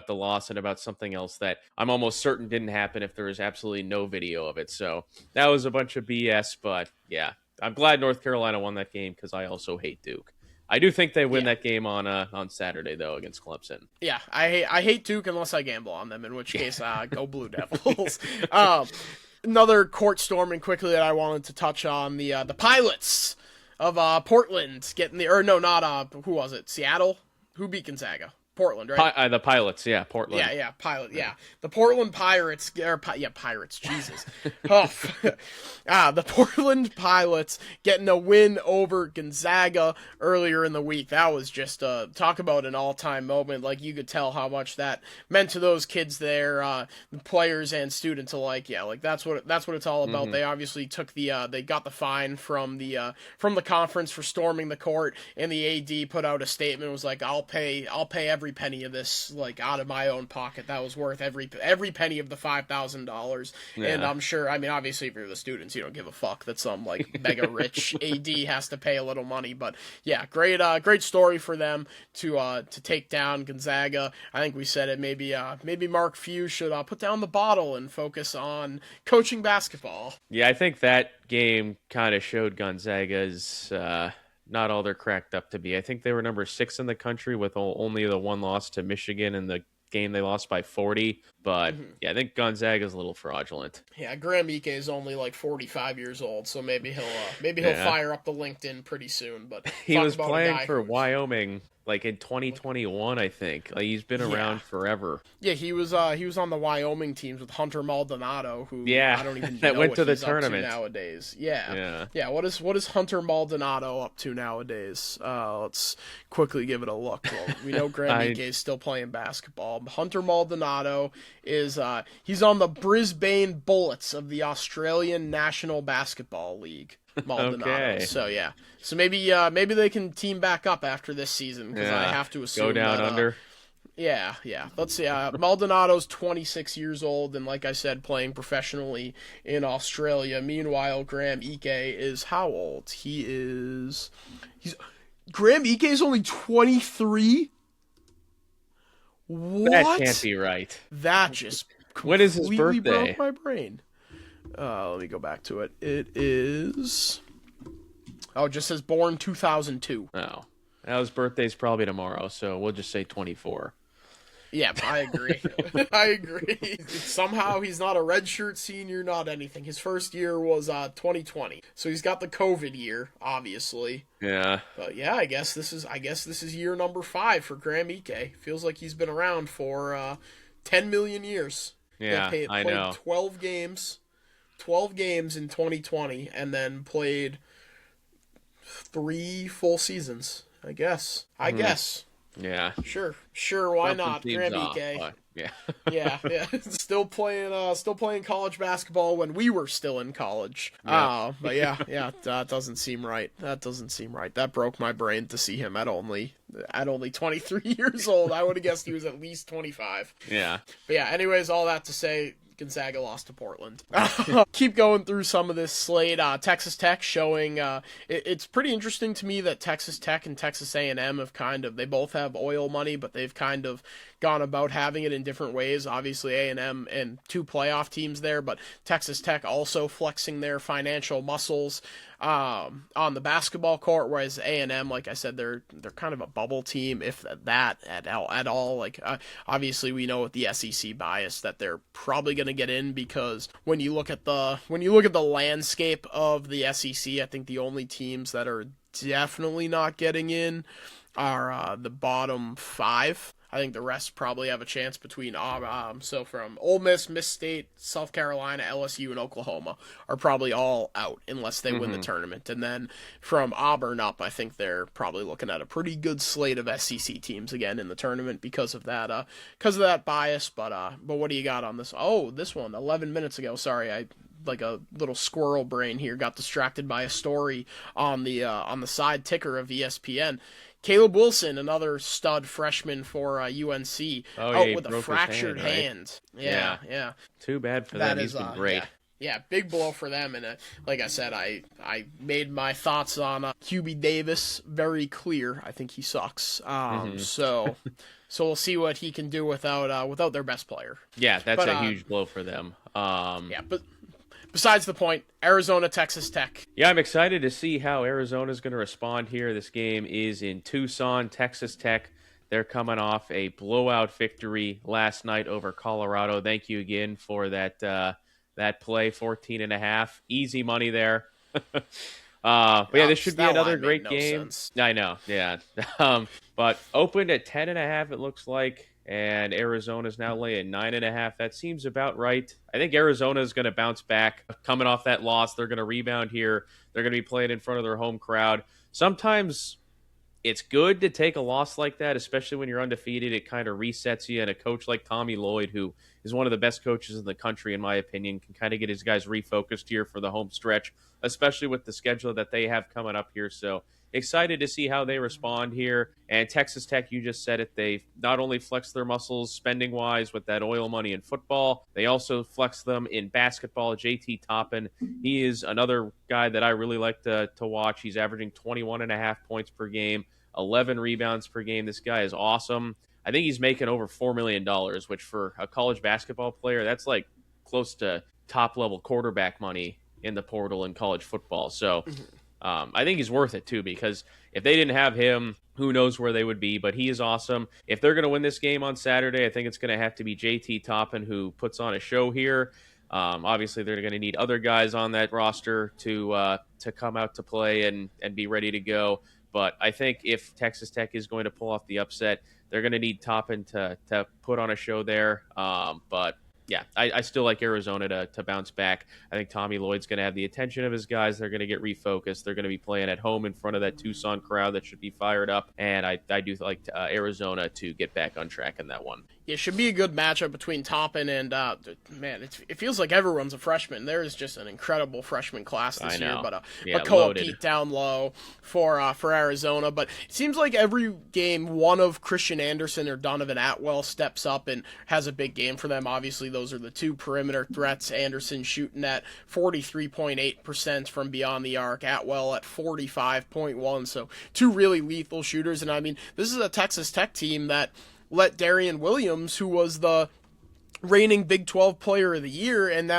loss and about something else that I'm almost certain didn't happen if there was absolutely no video of it. So that was a bunch of BS, but yeah, I'm glad North Carolina won that game because I also hate Duke. I do think they win that game on Saturday though against Clemson. Yeah, I hate Duke unless I gamble on them, in which case go Blue Devils. Another court storming quickly that I wanted to touch on, the Pilots of Portland getting who was it? Seattle? Who beat Gonzaga? Portland, right? The Pilots, yeah, Portland. Yeah, Pilot, yeah. The Portland Pirates, Pirates, Jesus. The Portland Pilots getting a win over Gonzaga earlier in the week. That was just, talk about an all-time moment. Like, you could tell how much that meant to those kids there, the players and students alike. Yeah, like, that's what it's all about. They obviously took they got the fine from the conference for storming the court, and the AD put out a statement, was like, I'll pay every penny of this, like, out of my own pocket. That was worth every penny of the $5,000. Yeah. And I'm sure, I mean, obviously if you're the students, you don't give a fuck that some, like, mega rich AD has to pay a little money. But yeah, great story for them to take down Gonzaga. I think we said it, maybe Mark Few should put down the bottle and focus on coaching basketball. Yeah, I think that game kind of showed Gonzaga's not all they're cracked up to be. I think they were number 6 in the country with only the one loss to Michigan in the game they lost by 40. But yeah, I think Gonzaga's a little fraudulent. Yeah, Graham Ike is only like 45 years old, so maybe he'll fire up the LinkedIn pretty soon. But he was playing for Wyoming like in 2021, I think. Like, he's been around forever. Yeah, he was on the Wyoming teams with Hunter Maldonado, who I don't even that know went what to the he's tournament up to nowadays. Yeah. What is Hunter Maldonado up to nowadays? Let's quickly give it a look. Well, we know Graham Ike is still playing basketball. Hunter Maldonado is he's on the Brisbane Bullets of the Australian National Basketball League. Maldonado. Okay. So yeah. So maybe they can team back up after this season, because I have to assume go down under. Yeah. Let's see. Maldonado's 26 years old, and like I said, playing professionally in Australia. Meanwhile, Graham Ike is how old? Graham Ike is only 23. What? That can't be right. That just when is his birthday? Broke my brain. Let me go back to it. It is... Oh, it just says born 2002. Oh. Now his birthday's probably tomorrow, so we'll just say 24. Yeah, I agree. I agree. Somehow he's not a redshirt senior, not anything. His first year was 2020. So he's got the COVID year, obviously. Yeah. But yeah, I guess this is year number 5 for Graham Ike. Feels like he's been around for 10 million years. Yeah, I know. 12 games in 2020, and then played 3 full seasons, I guess. Yeah. Sure, why not? Graham Ike. Yeah. yeah. Still playing college basketball when we were still in college. Yeah. But yeah, that doesn't seem right. That broke my brain to see him at only 23 years old. I would have guessed he was at least 25. Yeah. But yeah, anyways, all that to say, Gonzaga lost to Portland. Keep going through some of this slate. Texas Tech showing, it's pretty interesting to me that Texas Tech and Texas A&M they both have oil money, but they've kind of gone about having it in different ways. Obviously A&M and 2 playoff teams there, but Texas Tech also flexing their financial muscles on the basketball court, whereas A&M, like I said, they're kind of a bubble team, if that at all. Like obviously we know with the SEC bias that they're probably going to get in, because when you look at the landscape of the SEC, I think the only teams that are definitely not getting in are the bottom 5. I think the rest probably have a chance between so from Ole Miss, Miss State, South Carolina, LSU, and Oklahoma are probably all out unless they win the tournament. And then from Auburn up, I think they're probably looking at a pretty good slate of SEC teams again in the tournament because of that bias. But what do you got on this? Oh, this one 11 minutes ago. Sorry, I like a little squirrel brain here got distracted by a story on the side ticker of ESPN. Caleb Wilson, another stud freshman for UNC, out with a fractured hand. Yeah. Too bad for that. He's been great. Yeah, big blow for them. And like I said, I made my thoughts on QB Davis very clear. I think he sucks. So we'll see what he can do without their best player. Yeah, that's a huge blow for them. Yeah, but besides the point, Arizona, Texas Tech. Yeah, I'm excited to see how Arizona's going to respond here. This game is in Tucson, Texas Tech. They're coming off a blowout victory last night over Colorado. Thank you again for that play, 14.5. Easy money there. But yeah, this should be another great game. Sense. I know, yeah. But opened at 10.5, it looks like. And Arizona's now laying 9.5. That seems about right. I think Arizona is going to bounce back coming off that loss. They're going to rebound here. They're going to be playing in front of their home crowd. Sometimes it's good to take a loss like that, especially when you're undefeated. It kind of resets you. And a coach like Tommy Lloyd, who is one of the best coaches in the country, in my opinion, can kind of get his guys refocused here for the home stretch, especially with the schedule that they have coming up here. So excited to see how they respond here. And Texas Tech, you just said it, they've not only flexed their muscles spending-wise with that oil money in football, they also flex them in basketball. JT Toppin, he is another guy that I really like to watch. He's averaging 21.5 points per game, 11 rebounds per game. This guy is awesome. I think he's making over $4 million, which for a college basketball player, that's like close to top-level quarterback money in the portal in college football. So I think he's worth it, too, because if they didn't have him, who knows where they would be. But he is awesome. If they're going to win this game on Saturday, I think it's going to have to be JT Toppin, who puts on a show here. Obviously, they're going to need other guys on that roster to come out to play and be ready to go. But I think if Texas Tech is going to pull off the upset, they're going to need Toppin to put on a show there. But yeah, I still like Arizona to bounce back. I think Tommy Lloyd's going to have the attention of his guys. They're going to get refocused. They're going to be playing at home in front of that Tucson crowd that should be fired up. And I do like Arizona to get back on track in that one. It should be a good matchup between Toppin and, man, it feels like everyone's a freshman. There is just an incredible freshman class this year. But Koa Pete down low for Arizona. But it seems like every game, one of Christian Anderson or Donovan Atwell steps up and has a big game for them. Obviously, those are the two perimeter threats. Anderson shooting at 43.8% from beyond the arc. Atwell at 45.1%. So two really lethal shooters. And, I mean, this is a Texas Tech team that let Darian Williams, who was the reigning Big 12 Player of the Year, and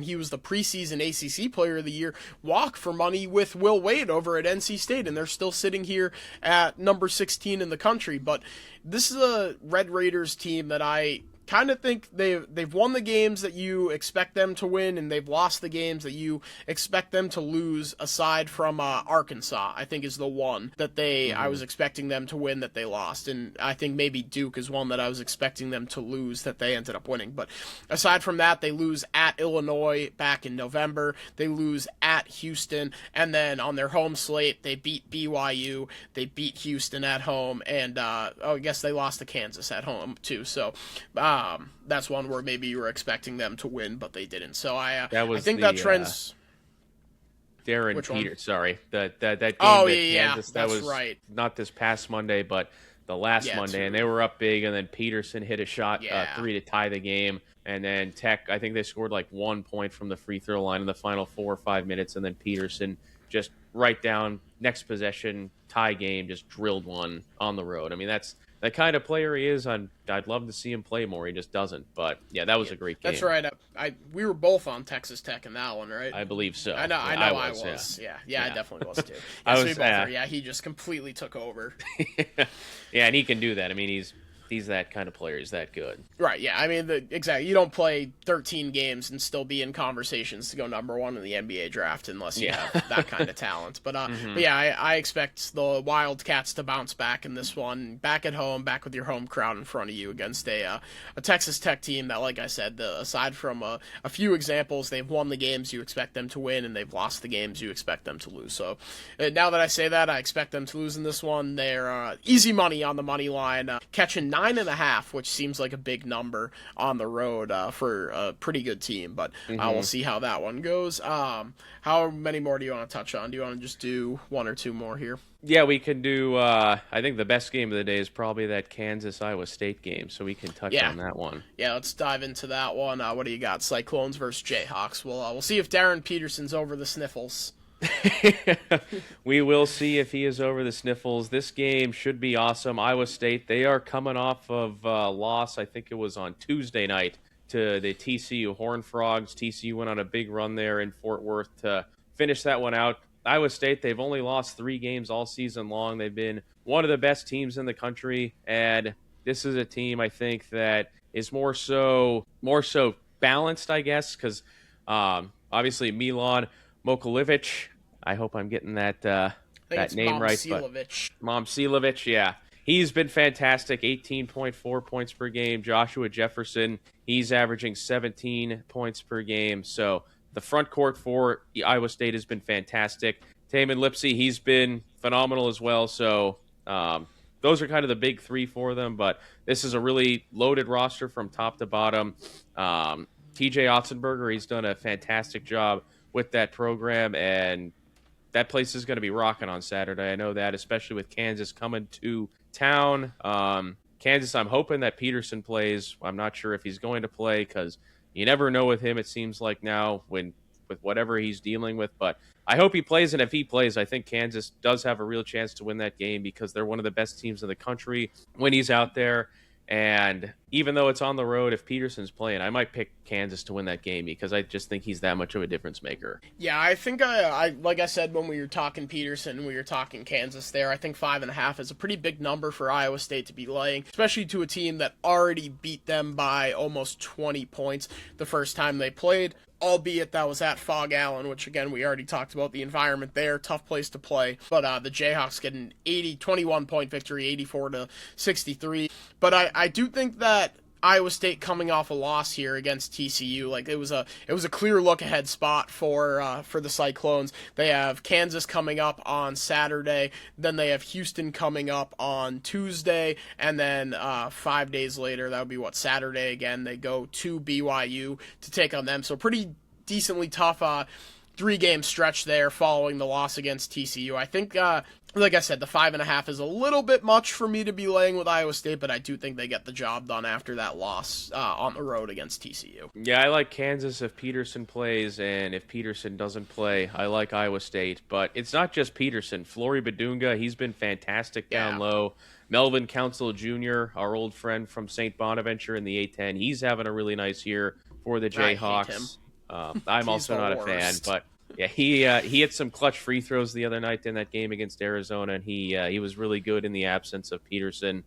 he was the preseason ACC Player of the Year, walk for money with Will Wade over at NC State, and they're still sitting here at number 16 in the country. But this is a Red Raiders team that I kind of think they've won the games that you expect them to win, and they've lost the games that you expect them to lose, aside from Arkansas, I think is the one that I was expecting them to win that they lost. And I think maybe Duke is one that I was expecting them to lose that they ended up winning. But aside from that, they lose at Illinois back in November. They lose at Houston. And then on their home slate, they beat BYU. They beat Houston at home. And I guess they lost to Kansas at home too. So that's one where maybe you were expecting them to win, but they didn't. So I think that trend's Darren Peters. Sorry, that game. Oh Kansas, that was right. Not this past Monday, but the last Monday, and they were up big, and then Peterson hit a shot 3 to tie the game, and then Tech, I think they scored like 1 point from the free throw line in the final 4 or 5 minutes, and then Peterson just right down next possession tie game, just drilled one on the road. I mean, that's the kind of player he is. I'd love to see him play more. He just doesn't. But yeah, that was a great game. That's right. We were both on Texas Tech in that one, right? I believe so. I know. I was. Yeah, I definitely was too. He just completely took over. Yeah, and he can do that. I mean, he's that kind of player. He's that good. Right, yeah. I mean, exactly. You don't play 13 games and still be in conversations to go number one in the NBA draft unless you have that kind of talent. But, but yeah, I expect the Wildcats to bounce back in this one. Back at home, back with your home crowd in front of you against a Texas Tech team that, like I said, aside from a few examples, they've won the games you expect them to win, and they've lost the games you expect them to lose. So now that I say that, I expect them to lose in this one. They're easy money on the money line, catching 9.5, which seems like a big number on the road for a pretty good team, but we'll see how that one goes. How many more do you want to touch on? Do you want to just do one or two more here? Yeah, we can do, I think the best game of the day is probably that Kansas-Iowa State game, so we can touch on that one. Yeah, let's dive into that one. What do you got? Cyclones versus Jayhawks. We'll see if Darren Peterson's over the sniffles. We will see if he is over the sniffles. This game should be awesome. Iowa State, they are coming off of a loss, I think it was on Tuesday night, to the TCU Horned Frogs. TCU went on a big run there in Fort Worth to finish that one out. Iowa State, they've only lost 3 games all season long. They've been one of the best teams in the country, and this is a team, I think, that is more so balanced, I guess, because obviously Milan Mokolivic, I hope I'm getting that name right. Momcilovic, yeah. He's been fantastic, 18.4 points per game. Joshua Jefferson, he's averaging 17 points per game. So the front court for Iowa State has been fantastic. Taman Lipsey, he's been phenomenal as well. So those are kind of the big 3 for them. But this is a really loaded roster from top to bottom. TJ Otzenberger, he's done a fantastic job with that program, and that place is going to be rocking on Saturday. I know that, especially with Kansas coming to town. Kansas, I'm hoping that Peterson plays. I'm not sure if he's going to play because you never know with him, it seems like now, with whatever he's dealing with. But I hope he plays, and if he plays, I think Kansas does have a real chance to win that game because they're one of the best teams in the country when he's out there. And even though it's on the road, if Peterson's playing, I might pick Kansas to win that game because I just think he's that much of a difference maker. Yeah, I think I like I said when we were talking Peterson, we were talking Kansas there. I think 5.5 is a pretty big number for Iowa State to be laying, especially to a team that already beat them by almost 20 points the first time they played. Albeit that was at Fog Allen, which again we already talked about the environment there, tough place to play. But the Jayhawks get an 21-point victory, 84-63. But I do think that Iowa State coming off a loss here against TCU, like it was a clear look ahead spot for the Cyclones. They have Kansas coming up on Saturday, then they have Houston coming up on Tuesday, and then 5 days later, that would be Saturday again. They go to BYU to take on them. So pretty decently tough 3-game stretch there following the loss against TCU. I think, like I said, the 5.5 is a little bit much for me to be laying with Iowa State, but I do think they get the job done after that loss on the road against TCU. Yeah, I like Kansas if Peterson plays, and if Peterson doesn't play, I like Iowa State. But it's not just Peterson. Flory Badunga, he's been fantastic down low. Melvin Council Jr., our old friend from St. Bonaventure in the A10, he's having a really nice year for the Jayhawks. I'm also not a fan, but yeah, he hit some clutch free throws the other night in that game against Arizona, and he was really good in the absence of Peterson.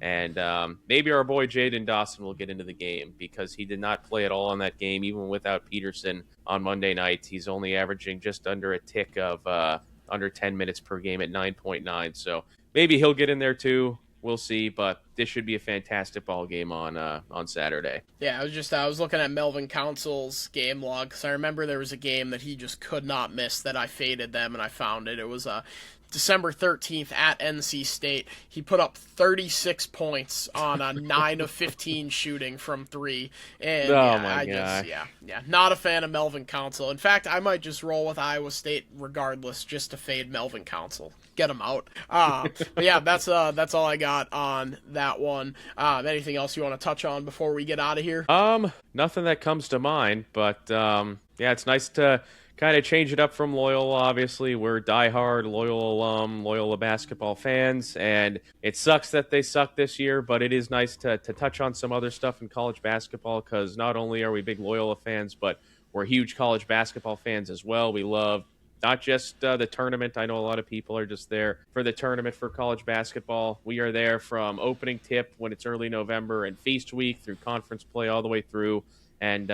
And maybe our boy Jaden Dawson will get into the game because he did not play at all in that game, even without Peterson on Monday night. He's only averaging just under a tick of under 10 minutes per game at 9.9. So maybe he'll get in there too. We'll see, but this should be a fantastic ball game on Saturday. Yeah, I was looking at Melvin Council's game log because I remember there was a game that he just could not miss that I faded them and I found it. It was December 13th at NC State. He put up 36 points on a 9 of 15 shooting from 3. And not a fan of Melvin Council. In fact, I might just roll with Iowa State regardless just to fade Melvin Council. Get him out. But yeah, that's all I got on that one. Anything else you want to touch on before we get out of here? Nothing that comes to mind, but yeah, it's nice to kind of change it up from Loyola. Obviously, we're diehard Loyola alum, Loyola basketball fans, and it sucks that they suck this year, but it is nice to touch on some other stuff in college basketball because not only are we big Loyola fans, but we're huge college basketball fans as well. We love not just the tournament. I know a lot of people are just there for the tournament for college basketball. We are there from opening tip when it's early November and feast week through conference play all the way through. And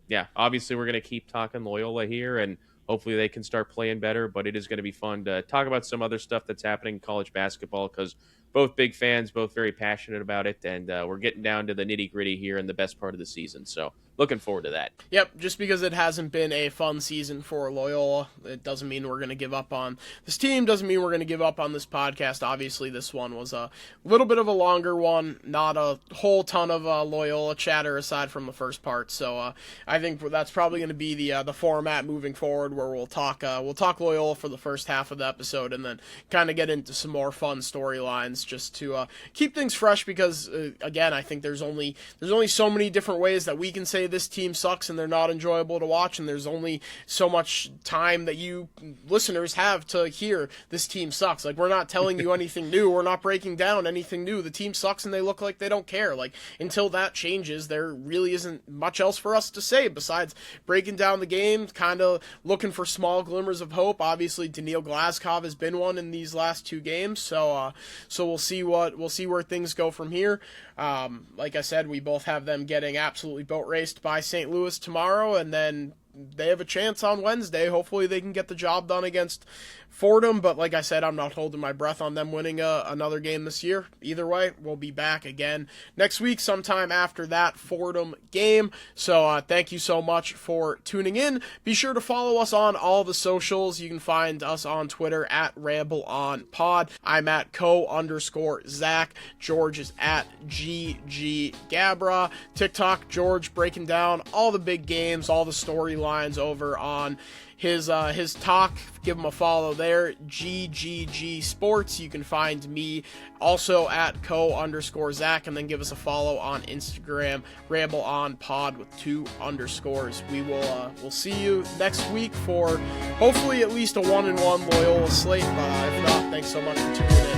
yeah, obviously we're going to keep talking Loyola here, and hopefully they can start playing better. But it is going to be fun to talk about some other stuff that's happening in college basketball because both big fans, both very passionate about it, and we're getting down to the nitty-gritty here in the best part of the season. So looking forward to that. Yep, just because it hasn't been a fun season for Loyola, it doesn't mean we're going to give up on this team, doesn't mean we're going to give up on this podcast. Obviously, this one was a little bit of a longer one, not a whole ton of Loyola chatter aside from the first part. So I think that's probably going to be the format moving forward, where we'll talk Loyola for the first half of the episode, and then kind of get into some more fun storylines just to keep things fresh. Because again, I think there's only so many different ways that we can say this team sucks and they're not enjoyable to watch, and there's only so much time that you listeners have to hear this team sucks. Like, we're not telling you anything new, we're not breaking down anything new. The team sucks and they look like they don't care. Like, until that changes, there really isn't much else for us to say besides breaking down the game, kind of looking for small glimmers of hope. Obviously, Daniil Glaskov has been one in these last 2 games, so we'll see where things go from here. Like I said, we both have them getting absolutely boat raced by St. Louis tomorrow, and then they have a chance on Wednesday. Hopefully they can get the job done against Fordham, but like I said, I'm not holding my breath on them winning another game this year. Either way, we'll be back again next week sometime after that Fordham game. So thank you so much for tuning in. Be sure to follow us on all the socials. You can find us on Twitter at Ramble On Pod. I'm at @co_Zach. George is at GG Gabra. TikTok, George breaking down all the big games, all the storylines over on his talk. Give him a follow there, GGG Sports. You can find me also at @co_Zach, and then give us a follow on Instagram, Ramble On Pod with 2 underscores. We'll see you next week for hopefully at least a 1-1 Loyola slate, but if not, thanks so much for tuning in.